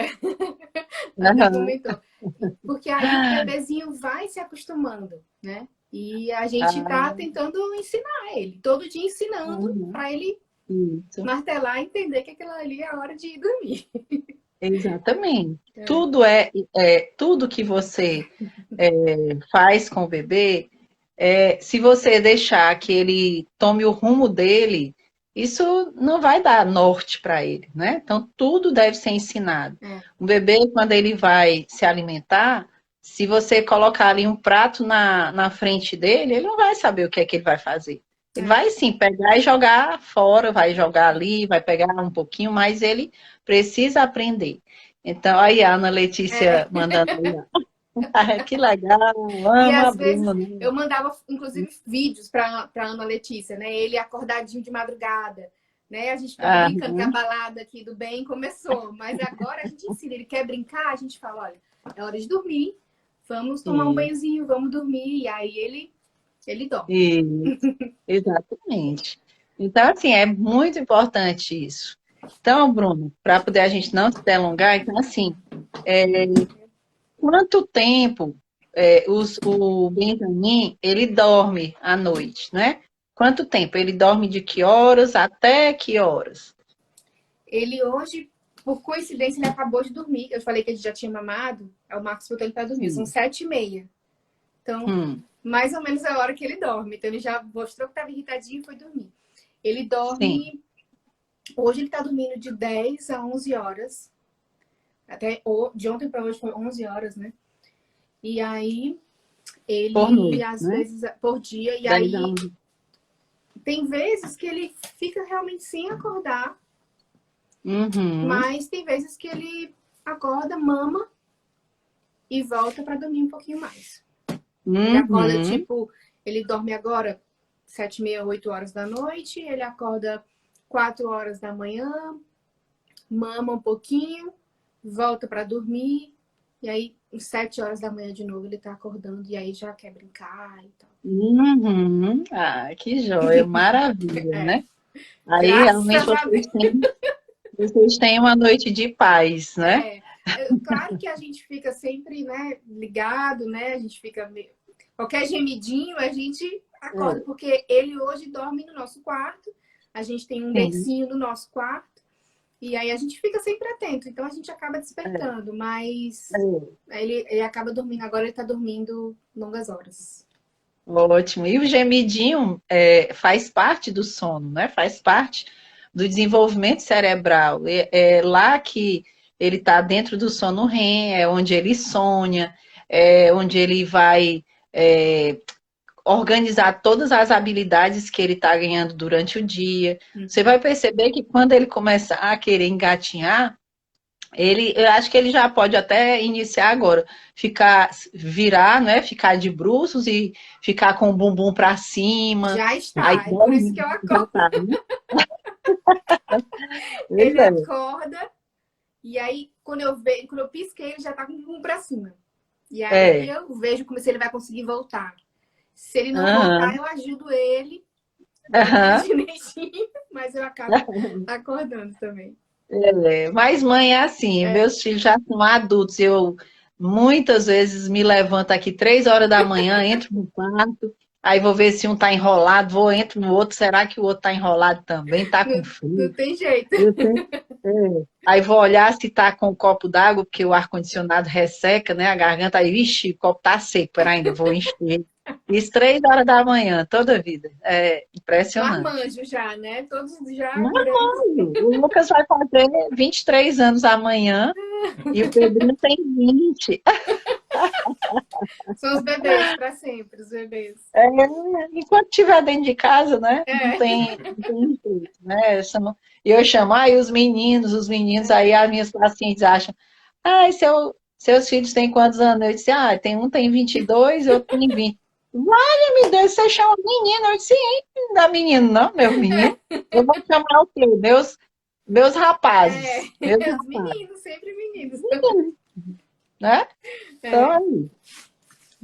Ela até Aham. comentou. Porque aí o bebezinho vai se acostumando, né? E a gente tá Ah, tentando ensinar ele, todo dia ensinando uhum. para ele Isso. martelar e entender que aquilo ali é a hora de ir dormir. Exatamente. É, Tudo que você faz com o bebê, se você deixar que ele tome o rumo dele, isso não vai dar norte para ele, né? Então, tudo deve ser ensinado. é, O bebê, quando ele vai se alimentar, se você colocar ali um prato na frente dele, ele não vai saber o que é que ele vai fazer. Ele é. vai sim pegar e jogar fora, vai jogar ali, vai pegar um pouquinho, mas ele precisa aprender. Então, aí a Ana É. Letícia mandando aí, ó. Que legal, E amo a às vezes Bruna. eu mandava, inclusive, vídeos para Ana Letícia, né? Ele acordadinho de madrugada, né? A gente ficava Ah, brincando que a balada aqui do bem começou, mas agora a gente ensina. Ele quer brincar, a gente fala, olha, é hora de dormir, vamos tomar um e, banhozinho, vamos dormir, e aí ele dorme. e, exatamente. Então, assim, é muito importante isso. Então, Bruno, para poder a gente não se delongar, então, assim, quanto tempo o Benjamin, ele dorme à noite, né? Quanto tempo? Ele dorme de que horas até que horas? Ele hoje, por coincidência, ele acabou de dormir. Eu falei que ele já tinha mamado, aí o Marcos botou ele para dormir. São Sim. 7:30. Então, Hum, mais ou menos é a hora que ele dorme. Então, ele já mostrou que estava irritadinho e foi dormir. Ele sim. dorme. Hoje ele está dormindo de 10 a 11 horas. Até de ontem para hoje foi 11 horas, né? E aí, Por ele, noite, às né? vezes, por dia. E 10 a aí, 11. tem vezes que ele fica realmente sem acordar. Uhum, Mas tem vezes que ele acorda, mama e volta para dormir um pouquinho mais. Ele acorda, uhum, tipo, ele dorme agora 7:30, 8 horas da noite, ele acorda 4 horas da manhã, mama um pouquinho, volta para dormir, e aí, às 7 horas da manhã de novo, ele tá acordando, e aí já quer brincar e tal. uhum. Ah, que joia, maravilha, É, né? Aí realmente graças a Deus. vocês têm uma noite de paz, né? Claro que a gente fica sempre, né, ligado, né? A gente fica qualquer gemidinho, a gente acorda, É, porque ele hoje dorme no nosso quarto, a gente tem um sim, bercinho no nosso quarto, e aí a gente fica sempre atento, então a gente acaba é, despertando, mas é. ele acaba dormindo, agora ele tá dormindo longas horas. Ótimo. E o gemidinho faz parte do sono, né? Faz parte do desenvolvimento cerebral. É lá que ele está dentro do sono REM, é onde ele sonha, é onde ele vai organizar todas as habilidades que ele está ganhando durante o dia. Você vai perceber que quando ele começa a querer engatinhar, eu acho que ele já pode até iniciar agora, virar, né? Ficar de bruços e ficar com o bumbum para cima. Já está, Aí, é por isso que eu já acordo. tá, né? Pois Ele é. acorda e aí, quando eu pisquei, ele já tá com o bumbum pra cima. E aí eu vejo como se ele vai conseguir voltar. Se ele não voltar, eu ajudo ele direitinho, mas eu acabo acordando também. Mas mãe é assim, meus filhos já são adultos, eu muitas vezes me levanto aqui 3 horas da manhã, entro no quarto, aí vou ver se um tá enrolado, entro no outro, será que o outro tá enrolado também, tá com frio? Não tem jeito. Aí vou olhar se tá com um copo d'água, porque o ar-condicionado resseca, né, a garganta, aí, vixe, o copo tá seco, peraí, ainda vou encher. Isso 3 horas da manhã, toda vida, é impressionante. Marmanjo já, né? Todos já Marmanjo. O Lucas vai fazer 23 anos amanhã e o Pedrinho tem 20. São os bebês para sempre, os bebês. Enquanto estiver dentro de casa, né? Não tem jeito, né? Eu chamo, os meninos, aí as minhas pacientes acham, seus filhos têm quantos anos? Eu disse, um tem 22 e outro tem 20. Olha, Deus, você chama menino? Eu disse, não dá menino, não, meu menino. Eu vou chamar o quê? Meus rapazes. Os meninos, sempre meninos. Né? Então, aí.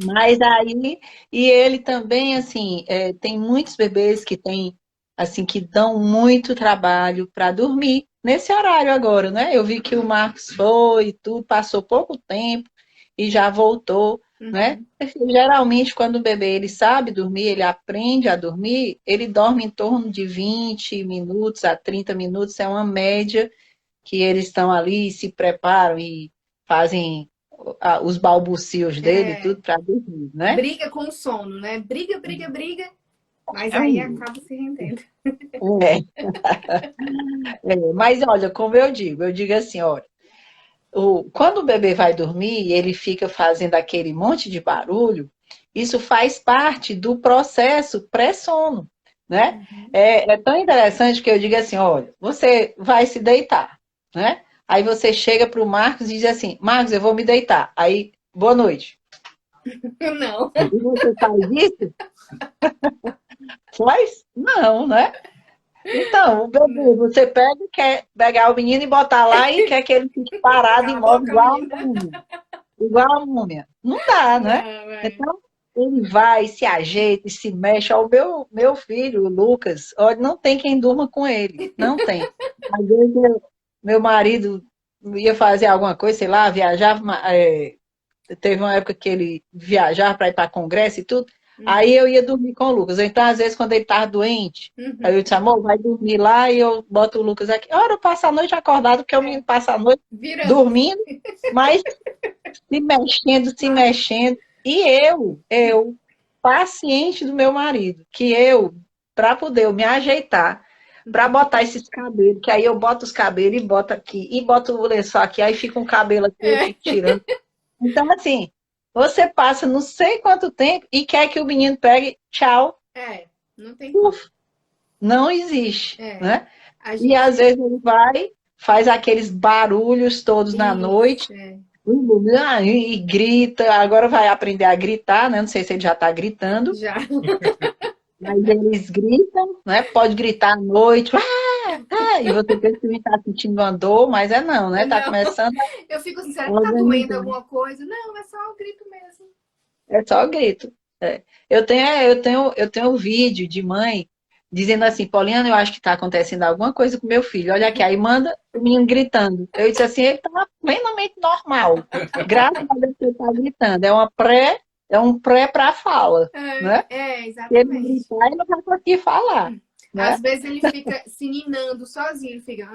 Mas aí, e ele também, assim, tem muitos bebês que tem, assim, que dão muito trabalho para dormir nesse horário agora, né? Eu vi que o Marcos foi e tudo, passou pouco tempo e já voltou, né? Geralmente, quando o bebê ele sabe dormir, ele aprende a dormir, ele dorme em torno de 20 minutos a 30 minutos, é uma média que eles estão ali, se preparam e fazem os balbucios dele, tudo para dormir, né? Briga com o sono, né? Briga, mas aí acaba se rendendo. Mas olha, como eu digo assim, olha, quando o bebê vai dormir e ele fica fazendo aquele monte de barulho, isso faz parte do processo pré-sono, né? É tão interessante que eu digo assim, olha, você vai se deitar, né? Aí você chega para o Marcos e diz assim, Marcos, eu vou me deitar. Aí, boa noite. Não. E você faz isso? Faz? Não, né? Então, o bebê, você quer pegar o menino e botar lá e quer que ele fique parado imóvel igual a múmia. Não dá, né? Então, ele vai, se ajeita e se mexe. O meu filho, o Lucas, olha, não tem quem durma com ele. Não tem. Às vezes, meu marido ia fazer alguma coisa, sei lá, viajar. Teve uma época que ele viajava para ir para congresso e tudo. Aí eu ia dormir com o Lucas. Então, às vezes, quando ele estava doente, aí eu disse, amor, vai dormir lá e eu boto o Lucas aqui. Ora, eu passo a noite acordado, porque o menino passa a noite dormindo, mas se mexendo. E eu, paciente do meu marido, que para poder eu me ajeitar, para botar esses cabelos, que aí eu boto os cabelos e boto aqui, e boto o lençol aqui, aí fica um cabelo aqui, eu fico tirando. Então, assim, você passa não sei quanto tempo e quer que o menino pegue, tchau. Não tem como. Não existe, né? E às vezes ele vai, faz aqueles barulhos todos na noite, e grita, agora vai aprender a gritar, né? Não sei se ele já está gritando. Já. Mas eles gritam, né? Pode gritar à noite, e você pensa que ele está sentindo uma dor, mas não, né? Está começando. Eu fico assim, será que está doendo alguma coisa? Não, é só o grito mesmo. É só o grito. Eu tenho um vídeo de mãe dizendo assim, Poliana, eu acho que está acontecendo alguma coisa com meu filho. Olha aqui, aí manda o menino gritando. Eu disse assim, ele está plenamente normal. Graças a Deus que ele está gritando. É um pré para a fala, né? Exatamente. Se ele não gritar, ele não vai conseguir falar. Né? Às vezes ele fica se ninando sozinho, ele fica...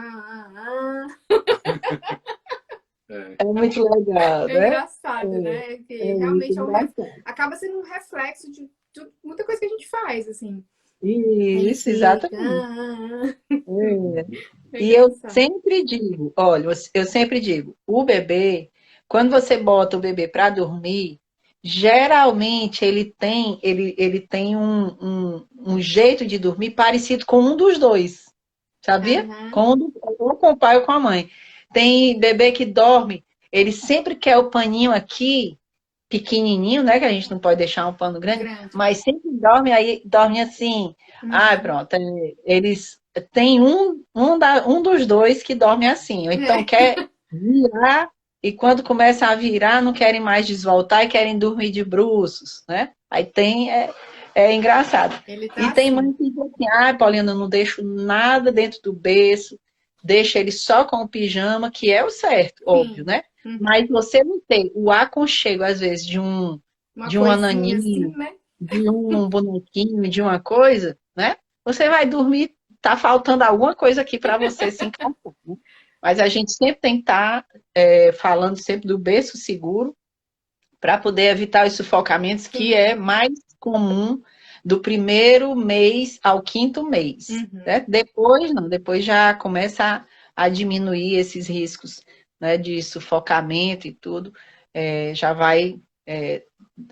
É muito legal, né? É engraçado, né? Porque realmente acaba sendo um reflexo de muita coisa que a gente faz, assim. Isso, exatamente. É E eu engraçado. sempre digo, olha, eu sempre digo, o bebê, quando você bota o bebê para dormir, geralmente ele tem um jeito de dormir parecido com um dos dois, sabia? Aham. Ou com o pai ou com a mãe. Tem bebê que dorme, ele sempre quer o paninho aqui, pequenininho, né? Que a gente não pode deixar um pano grande, Grande. mas sempre dorme aí, dorme assim. Ah, Uhum. pronto. Eles têm um dos dois que dorme assim. Ou então É. quer virar e quando começa a virar não querem mais desvoltar e querem dormir de bruços, né? Aí é engraçado. Ele E tá tem assim. mãe que diz assim, ah, Paulina, eu não deixo nada dentro do berço, deixa ele só com o pijama, que é o certo, óbvio, Sim. né? Uhum. Mas você não ter o aconchego, às vezes, Uma de um coisinha assim, ananinho, né? de um bonequinho, de uma coisa, né? Você vai dormir, tá faltando alguma coisa aqui para você se encaixar, né? Mas a gente sempre tem que estar falando sempre do berço seguro para poder evitar os sufocamentos, que é Sim. mais comum do primeiro mês ao quinto mês, Uhum. né? Depois não, depois já começa a diminuir esses riscos, né, de sufocamento e tudo, já vai,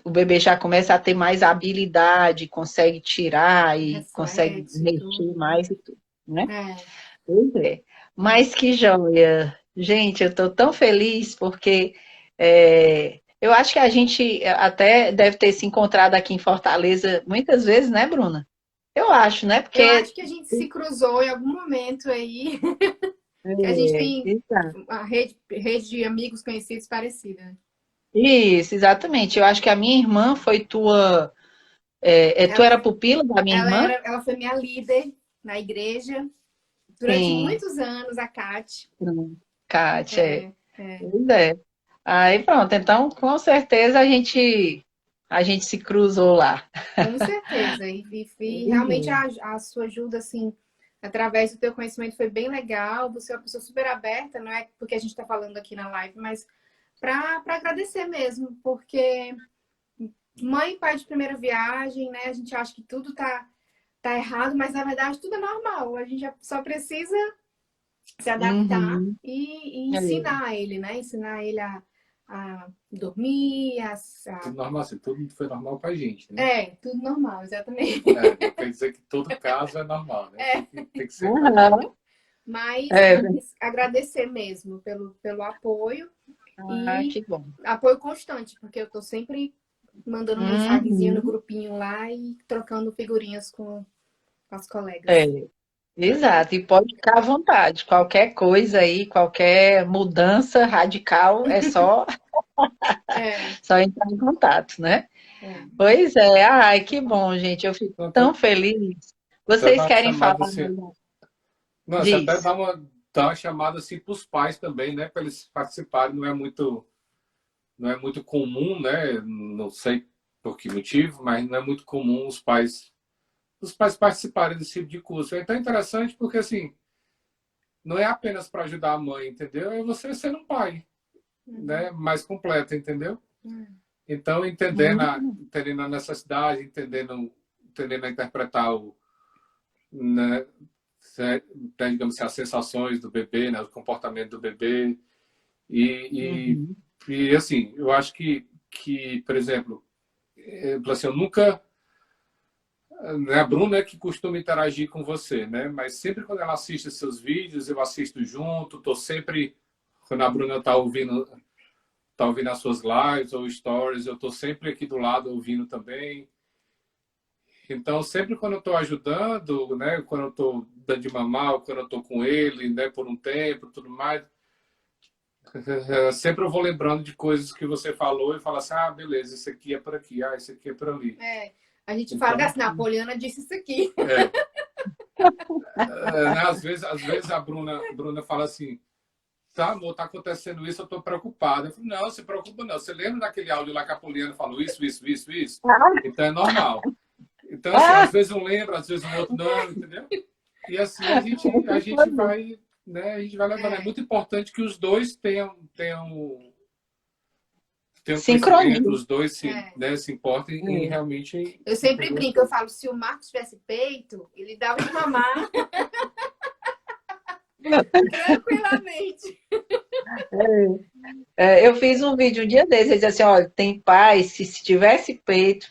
o bebê já começa a ter mais habilidade, consegue tirar e consegue Reflexo e mexer tudo. mais e tudo, né? É. Pois é. É. Mas que joia! Gente, eu estou tão feliz porque eu acho que a gente até deve ter se encontrado aqui em Fortaleza muitas vezes, né, Bruna? Eu acho, né? Eu Porque acho que a gente se cruzou em algum momento aí, que a gente tem exato. uma rede de amigos conhecidos parecida, né? Isso, exatamente. Eu acho que a minha irmã foi tua. Tu Ela, era pupila da minha irmã? ela foi minha líder na igreja durante Sim. muitos anos, a Kate. Kátia. É, é, Pois é. Aí pronto, então com certeza a gente se cruzou lá. com certeza. E realmente a sua ajuda, assim, através do teu conhecimento foi bem legal. Você é uma pessoa super aberta, não é porque a gente está falando aqui na live, mas para agradecer mesmo, porque mãe e pai de primeira viagem, né? A gente acha que tudo tá errado, mas na verdade tudo é normal. A gente só precisa se adaptar Uhum. e É. ensinar ele, né? Ensinar ele a dormir, Tudo normal, assim, tudo foi normal pra gente, né? tudo normal, exatamente. Não quer dizer que todo caso é normal, né? É, Tem que ser pra gente. Aham. mas É. agradecer mesmo pelo apoio Ah, e que bom. apoio constante, porque eu tô sempre mandando mensagenzinha no Uhum. grupinho lá e trocando figurinhas com as É, colegas. exato. E pode ficar à vontade. Qualquer coisa aí, qualquer mudança radical, é É, só entrar em contato, né? é. Pois é. Ai, que bom, gente. Eu fico Então, tão feliz. até Vocês dar uma querem falar chamada assim. mais? Não, você até Diz. dá uma chamada assim para os pais também, né? Para eles participarem. Não é muito comum, né? Não sei por que motivo, mas não é muito comum os pais participarem desse tipo de curso. É tão interessante porque assim, não é apenas para ajudar a mãe, entendeu? É você sendo um pai, Uhum. né? Mais completo, entendeu? Uhum. Então, Hum. entendendo a necessidade, entendendo a interpretar né, digamos assim, as sensações do bebê, né, o comportamento do bebê. E, Uhum. e assim, eu acho por exemplo, assim, eu nunca. Né, a Bruna é que costuma interagir com você, né? Mas sempre quando ela assiste seus vídeos, eu assisto junto, tô sempre. Quando a Bruna tá ouvindo as suas lives ou stories, eu tô sempre aqui do lado ouvindo também. Então, sempre quando eu estou ajudando, né, quando eu estou dando de mamar, ou quando eu estou com ele, né, por um tempo, tudo mais, sempre eu vou lembrando de coisas que você falou e falo assim, ah, beleza, isso aqui é por aqui, ah, isso aqui é por ali. É, a gente fala Então, assim, a Poliana disse isso aqui. é, né, às vezes a Bruna fala assim, tá, amor, tá acontecendo isso, eu tô preocupada. Eu falo, não, se preocupa não. Você lembra daquele áudio lá que a Poliana falou isso, isso, isso, isso? Então é normal. Então, assim, às Ah, vezes um lembra, às vezes o outro não, entendeu? E assim a gente vai, né, a gente vai levando. É É, muito importante que os dois tenham conhecimento, sincronia. os dois é. se importem em É. realmente Eu sempre entender as brinco, eu coisas. falo, se o Marcos tivesse peito, ele dava de mamar. Tranquilamente. Eu fiz um vídeo um dia desses, ele disse assim, olha, tem pais, se tivesse peito,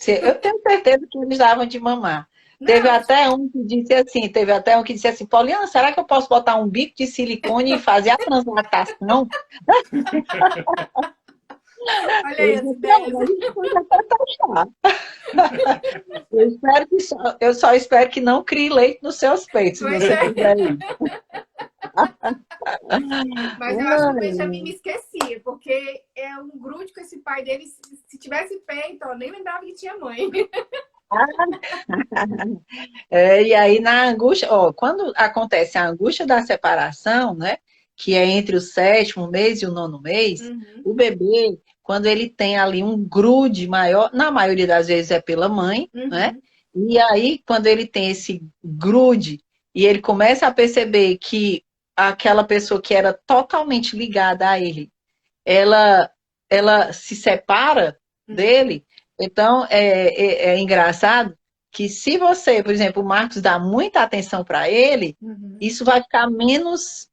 eu tenho certeza que eles davam de mamar. Não, Teve até um que disse assim, Pauliana, será que eu posso botar um bico de silicone e fazer a translactação? olha aí Eu as disse, não, ideias. a gente pode até testar. Eu só espero que não crie leite nos seus peitos, se Pois você é. fizer isso. Mas eu acho que o Benjamin me esquecia, porque é um grude com esse pai dele. Se tivesse peito, ó, nem lembrava que tinha mãe. E aí, na angústia, ó, quando acontece a angústia da separação, né, que é entre o sétimo mês e o nono mês, Uhum, o bebê, quando ele tem ali um grude maior, na maioria das vezes é pela mãe, né, uhum, e aí, quando ele tem esse grude e ele começa a perceber que aquela pessoa que era totalmente ligada a ele, ela, ela se separa uhum, dele, então é engraçado que se você, por exemplo, o Marcos dá muita atenção para ele, uhum, isso vai ficar menos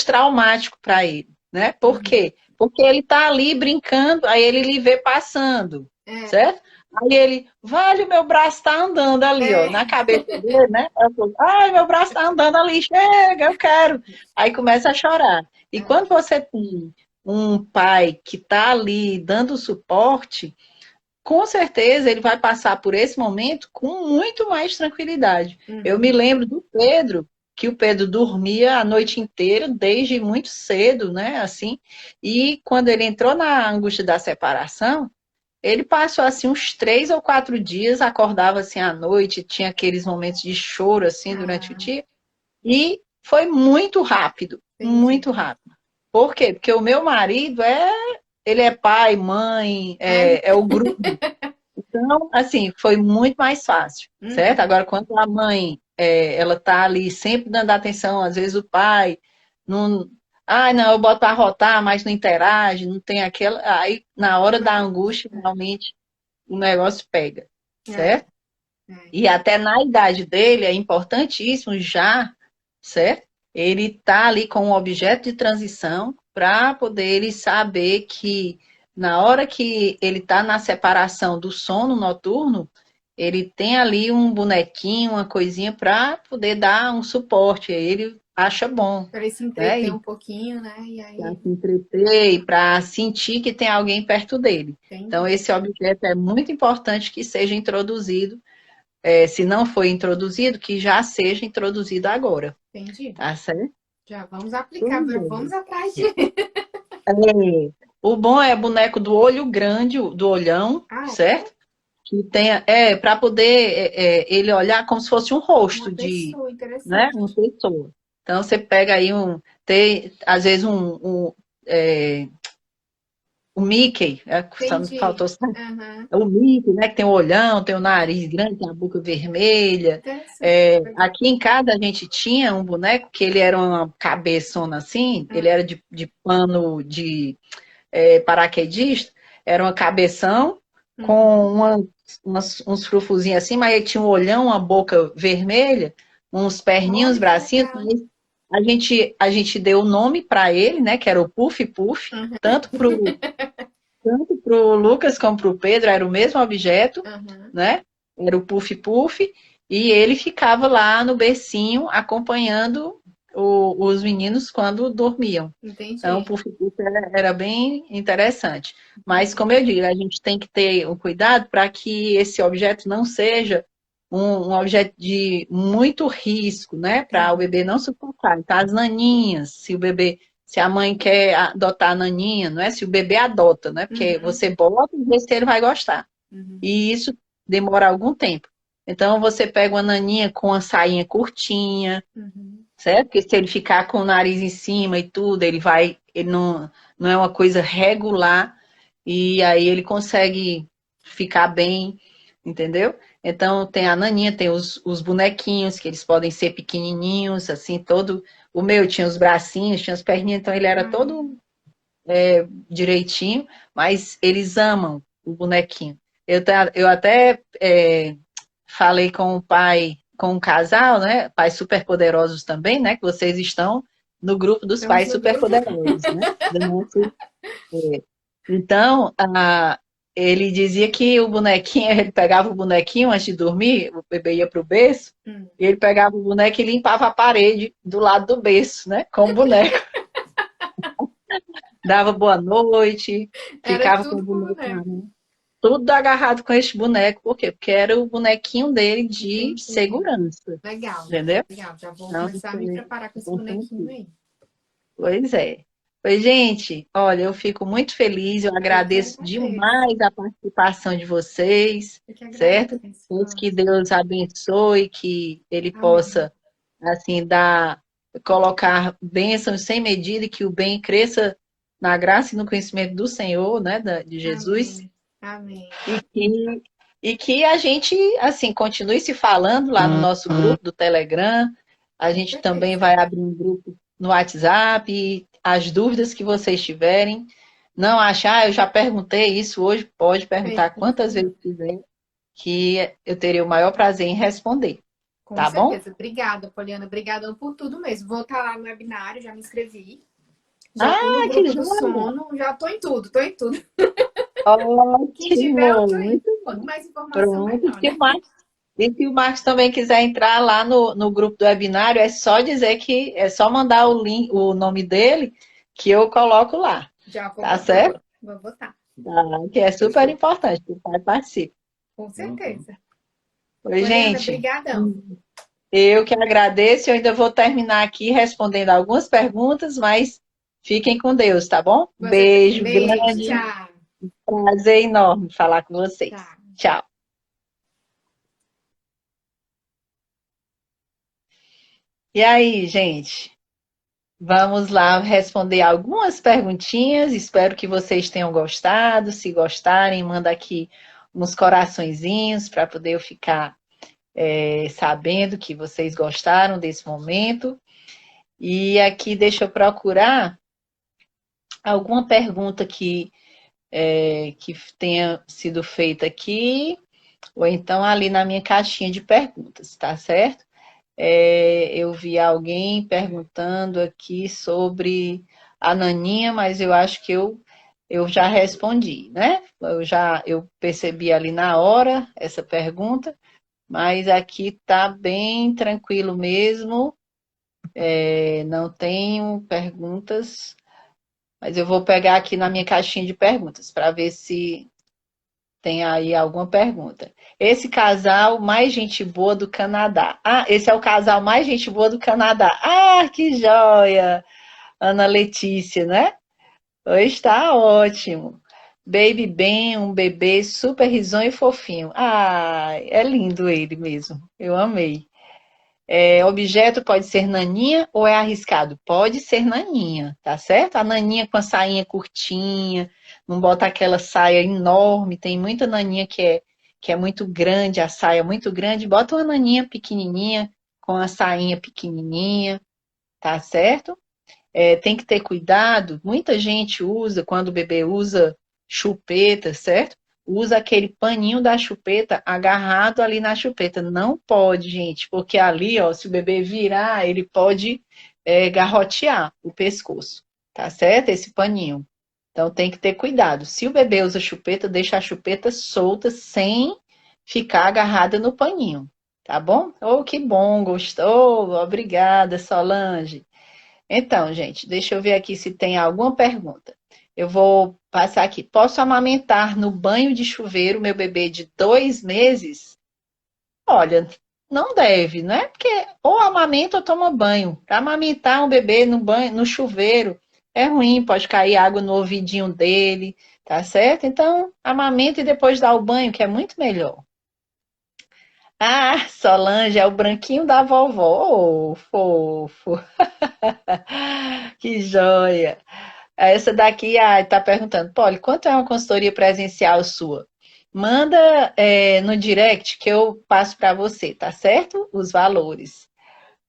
traumático para ele, né? Por uhum. quê? Porque ele está ali brincando, aí ele lhe vê passando, É, certo? Aí ele, vale, meu braço está andando ali, ó, é. na cabeça dele, né? Eu falo, ai, meu braço está andando ali, chega, eu quero. Aí começa a chorar. E É. quando você tem um pai que está ali dando suporte, com certeza ele vai passar por esse momento com muito mais tranquilidade. Eu me Uhum. lembro do Pedro, que o Pedro dormia a noite inteira, desde muito cedo, né? Assim, e quando ele entrou na angústia da separação, ele passou assim uns 3 ou 4 dias, acordava assim à noite, tinha aqueles momentos de choro assim durante o Ah, dia, e foi muito rápido, entendi. muito rápido. Por quê? Porque o meu marido ele é pai, mãe, Ai, é o grupo. Então, assim, foi muito mais fácil, certo? uhum. Agora, quando a mãe, ela tá ali sempre dando atenção, às vezes o pai não, não, eu boto para rotar, mas não interage, não tem aquela, aí na hora da angústia, realmente, o negócio pega, É, certo? é. E até na idade dele é importantíssimo já, certo? Ele tá ali com um objeto de transição para poder ele saber que na hora que ele está na separação do sono noturno, ele tem ali um bonequinho, uma coisinha para poder dar um suporte. Aí ele acha bom, Para ele se né? entreter E um pouquinho, né? E para aí, se entreter e para sentir que tem alguém perto dele. Então, entendi, esse objeto é muito importante que seja introduzido, se não foi introduzido, que já seja introduzido agora, entendi. tá certo? Já vamos aplicar, Pois já é. vamos atrás de. É. O bom é boneco do olho grande, do olhão, Ah, é? certo? Que tenha, para poder ele olhar como se fosse um Uma rosto de, pessoa né, uma interessante. pessoa. Então você pega aí tem às vezes é, o Mickey, só me Entendi. faltou Aham. o Mickey, né, que tem o olhão, tem o nariz grande, tem a boca vermelha. Interessante. Aqui em casa a gente tinha um boneco que ele era uma cabeçona assim, ele Ah, era de pano de paraquedista, era uma cabeção com uhum. uns frufuzinhos assim, mas ele tinha um olhão, uma boca vermelha, uns perninhos, Olha que bracinhos, legal. mas a gente deu o nome para ele, né, que era o Puff Puff, Uhum. tanto pro Lucas como pro Pedro, era o mesmo objeto, Uhum. né? Era o Puff Puff, e ele ficava lá no bercinho acompanhando os meninos quando dormiam. Então, o Entendi. Puff Puff era bem interessante. Mas, como Entendi. eu digo, a gente tem que ter o cuidado para que esse objeto não seja um objeto de muito risco, né? Para o Uhum. bebê não sufocar. Então, as naninhas, se a mãe quer adotar a naninha, não é? Se o bebê adota, né? Porque Uhum. você bota e vê se ele vai gostar. Uhum. E isso demora algum tempo. Então, você pega uma naninha com uma sainha curtinha, Uhum. certo? Porque se ele ficar com o nariz em cima e tudo, ele não é uma coisa regular, e aí ele consegue ficar bem, entendeu? Então, tem a naninha, tem os bonequinhos, que eles podem ser pequenininhos, assim, todo. O meu tinha os bracinhos, tinha as perninhas, então ele era Ai, todo direitinho, mas eles amam o bonequinho. Eu até falei com o pai com um casal, né? Pais superpoderosos também, né? Que vocês estão no grupo dos Estamos pais no grupo. superpoderosos, né? Então, ele dizia que o bonequinho, ele pegava o bonequinho antes de dormir, o bebê ia para o berço, e ele pegava o boneco e limpava a parede do lado do berço, né? Com o boneco. Dava boa noite, Era ficava com o tudo com boneco na boneco. mão. Tudo agarrado com este boneco. Por quê? Porque era o bonequinho dele de Entendi. segurança. Legal. Entendeu? Legal. Já vou Então, começar a me preparar com esse bonequinho aí. pois é. Pois, gente, olha, eu fico muito feliz, eu agradeço demais a participação de vocês, Eu que certo? agradeço. Deus que Deus abençoe, que Ele Amém. possa, assim, colocar bênçãos sem medida e que o bem cresça na graça e no conhecimento do Senhor, né, de Jesus. Amém. E que a gente, assim, continue se falando lá no nosso grupo do Telegram. A gente também vai abrir um grupo no WhatsApp. E as dúvidas que vocês tiverem, não achar, eu já perguntei isso hoje, pode perguntar quantas vezes quiser, que eu teria o maior prazer em responder. Com tá certeza. Bom? Obrigada, Poliana. Obrigadão por tudo mesmo. Vou estar lá no webinário, já me inscrevi. Já tô no grupo do sono, já tô em tudo, tô em tudo. Quem tiver outro aí, quanto mais informação, melhor, né? E se o Marcos também quiser entrar lá no grupo do webinário, é só dizer que é só mandar o link, o nome dele, que eu coloco lá. Já vou tá botar. Certo? Vou botar. Que é super importante, que o pai participe. Com certeza. Oi, gente. Obrigadão. Eu que agradeço, eu ainda vou terminar aqui respondendo algumas perguntas, mas fiquem com Deus, tá bom? Beijo grande. Tchau. Prazer enorme falar com vocês. Tchau. E aí, gente? Vamos lá responder algumas perguntinhas. Espero que vocês tenham gostado. Se gostarem, manda aqui uns coraçõezinhos para poder eu ficar sabendo que vocês gostaram desse momento. E aqui deixa eu procurar alguma pergunta que tenha sido feita aqui, ou então ali na minha caixinha de perguntas, tá certo? Eu vi alguém perguntando aqui sobre a Naninha, mas eu acho que eu já respondi, né? Eu percebi ali na hora essa pergunta, mas aqui tá bem tranquilo mesmo. Não tenho perguntas, mas eu vou pegar aqui na minha caixinha de perguntas para ver se tem aí alguma pergunta. Esse casal mais gente boa do Canadá. Esse é o casal mais gente boa do Canadá. Que joia! Ana Letícia, né? Hoje está ótimo. Baby Ben, um bebê super risonho e fofinho. É lindo ele mesmo. Eu amei. Objeto pode ser naninha ou é arriscado? Pode ser naninha, tá certo? A naninha com a sainha curtinha, não bota aquela saia enorme. Tem muita naninha que é muito grande, a saia é muito grande. Bota uma naninha pequenininha com a sainha pequenininha, tá certo? Tem que ter cuidado. Muita gente usa, quando o bebê usa chupeta, certo? Usa aquele paninho da chupeta agarrado ali na chupeta. Não pode, gente, porque ali, ó, se o bebê virar, ele pode garrotear o pescoço, tá certo? Esse paninho. Então tem que ter cuidado. Se o bebê usa chupeta, deixa a chupeta solta sem ficar agarrada no paninho, tá bom? Que bom, gostou? Obrigada, Solange. Então, gente, deixa eu ver aqui se tem alguma pergunta. Eu vou passar aqui. Posso amamentar no banho de chuveiro meu bebê de 2 meses? Olha, não deve, né? Porque ou amamenta ou toma banho. Para amamentar um bebê no banho, no chuveiro, é ruim, pode cair água no ouvidinho dele, tá certo? Então, amamenta e depois dá o banho, que é muito melhor. Solange, é o branquinho da vovó. Fofo. Que joia. Essa daqui tá perguntando, Polly, quanto é uma consultoria presencial sua? Manda no direct que eu passo para você, tá certo? Os valores.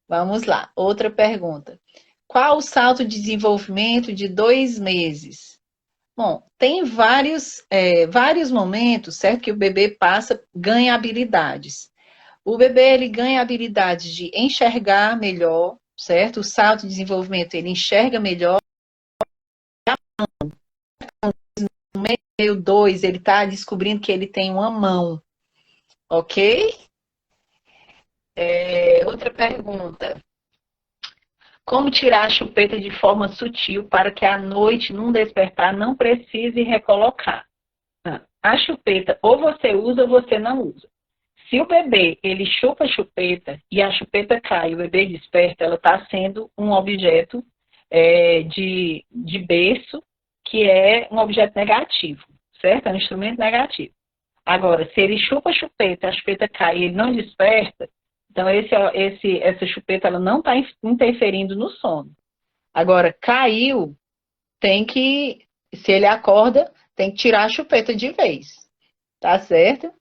Vamos lá. Outra pergunta. Qual o salto de desenvolvimento de 2 meses? Bom, tem vários momentos, certo? Que o bebê ganha habilidades. O bebê, ele ganha a habilidade de enxergar melhor, certo? O salto de desenvolvimento, ele enxerga melhor. No meio 2, ele está descobrindo que ele tem uma mão, ok? Outra pergunta. Como tirar a chupeta de forma sutil para que à noite, num despertar, não precise recolocar? A chupeta ou você usa ou você não usa. Se o bebê, ele chupa a chupeta e a chupeta cai, o bebê desperta, ela está sendo um objeto de berço, que é um objeto negativo, certo? É um instrumento negativo. Agora, se ele chupa a chupeta cai e ele não desperta, então essa chupeta ela não está interferindo no sono. Agora, caiu, se ele acorda, tem que tirar a chupeta de vez. Tá certo?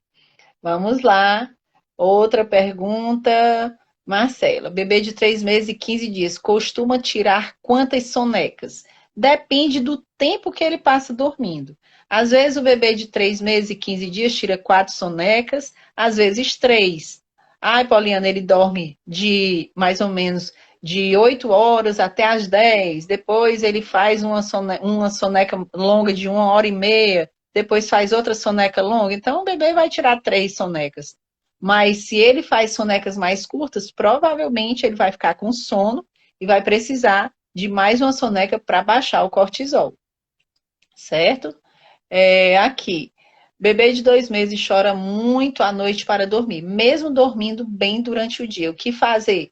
Vamos lá. Outra pergunta, Marcela. Bebê de 3 meses e 15 dias costuma tirar quantas sonecas? Depende do tempo que ele passa dormindo. Às vezes o bebê de 3 meses e 15 dias tira 4 sonecas, às vezes 3. Ai, Poliana, ele dorme de mais ou menos de 8 horas até as 10. Depois ele faz uma soneca longa de 1h30. Depois faz outra soneca longa. Então o bebê vai tirar 3 sonecas. Mas se ele faz sonecas mais curtas, provavelmente ele vai ficar com sono e vai precisar de mais uma soneca para baixar o cortisol. Certo? Aqui. Bebê de 2 meses chora muito à noite para dormir, mesmo dormindo bem durante o dia. O que fazer?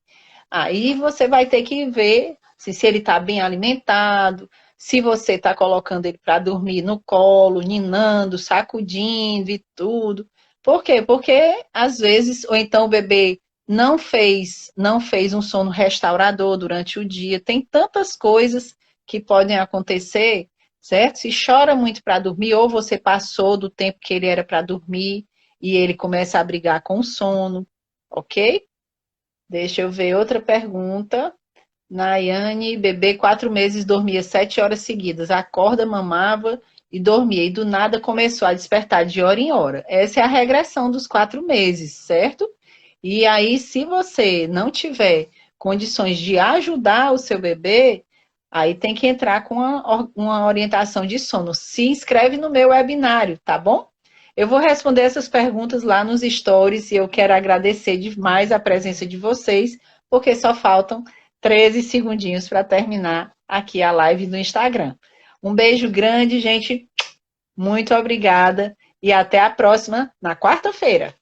Aí você vai ter que ver se ele está bem alimentado, se você está colocando ele para dormir no colo, ninando, sacudindo e tudo. Por quê? Porque às vezes, ou então o bebê não fez um sono restaurador durante o dia. Tem tantas coisas que podem acontecer, certo? Se chora muito para dormir, ou você passou do tempo que ele era para dormir e ele começa a brigar com o sono, ok? Deixa eu ver outra pergunta. Nayane, bebê 4 meses, dormia 7 horas seguidas, acorda, mamava e dormia, e do nada começou a despertar de hora em hora. Essa é a regressão dos 4 meses, certo? E aí, se você não tiver condições de ajudar o seu bebê, aí tem que entrar com uma orientação de sono. Se inscreve no meu webinário, tá bom? Eu vou responder essas perguntas lá nos stories e eu quero agradecer demais a presença de vocês, porque só faltam 13 segundinhos para terminar aqui a live no Instagram. Um beijo grande, gente. Muito obrigada e até a próxima, na quarta-feira.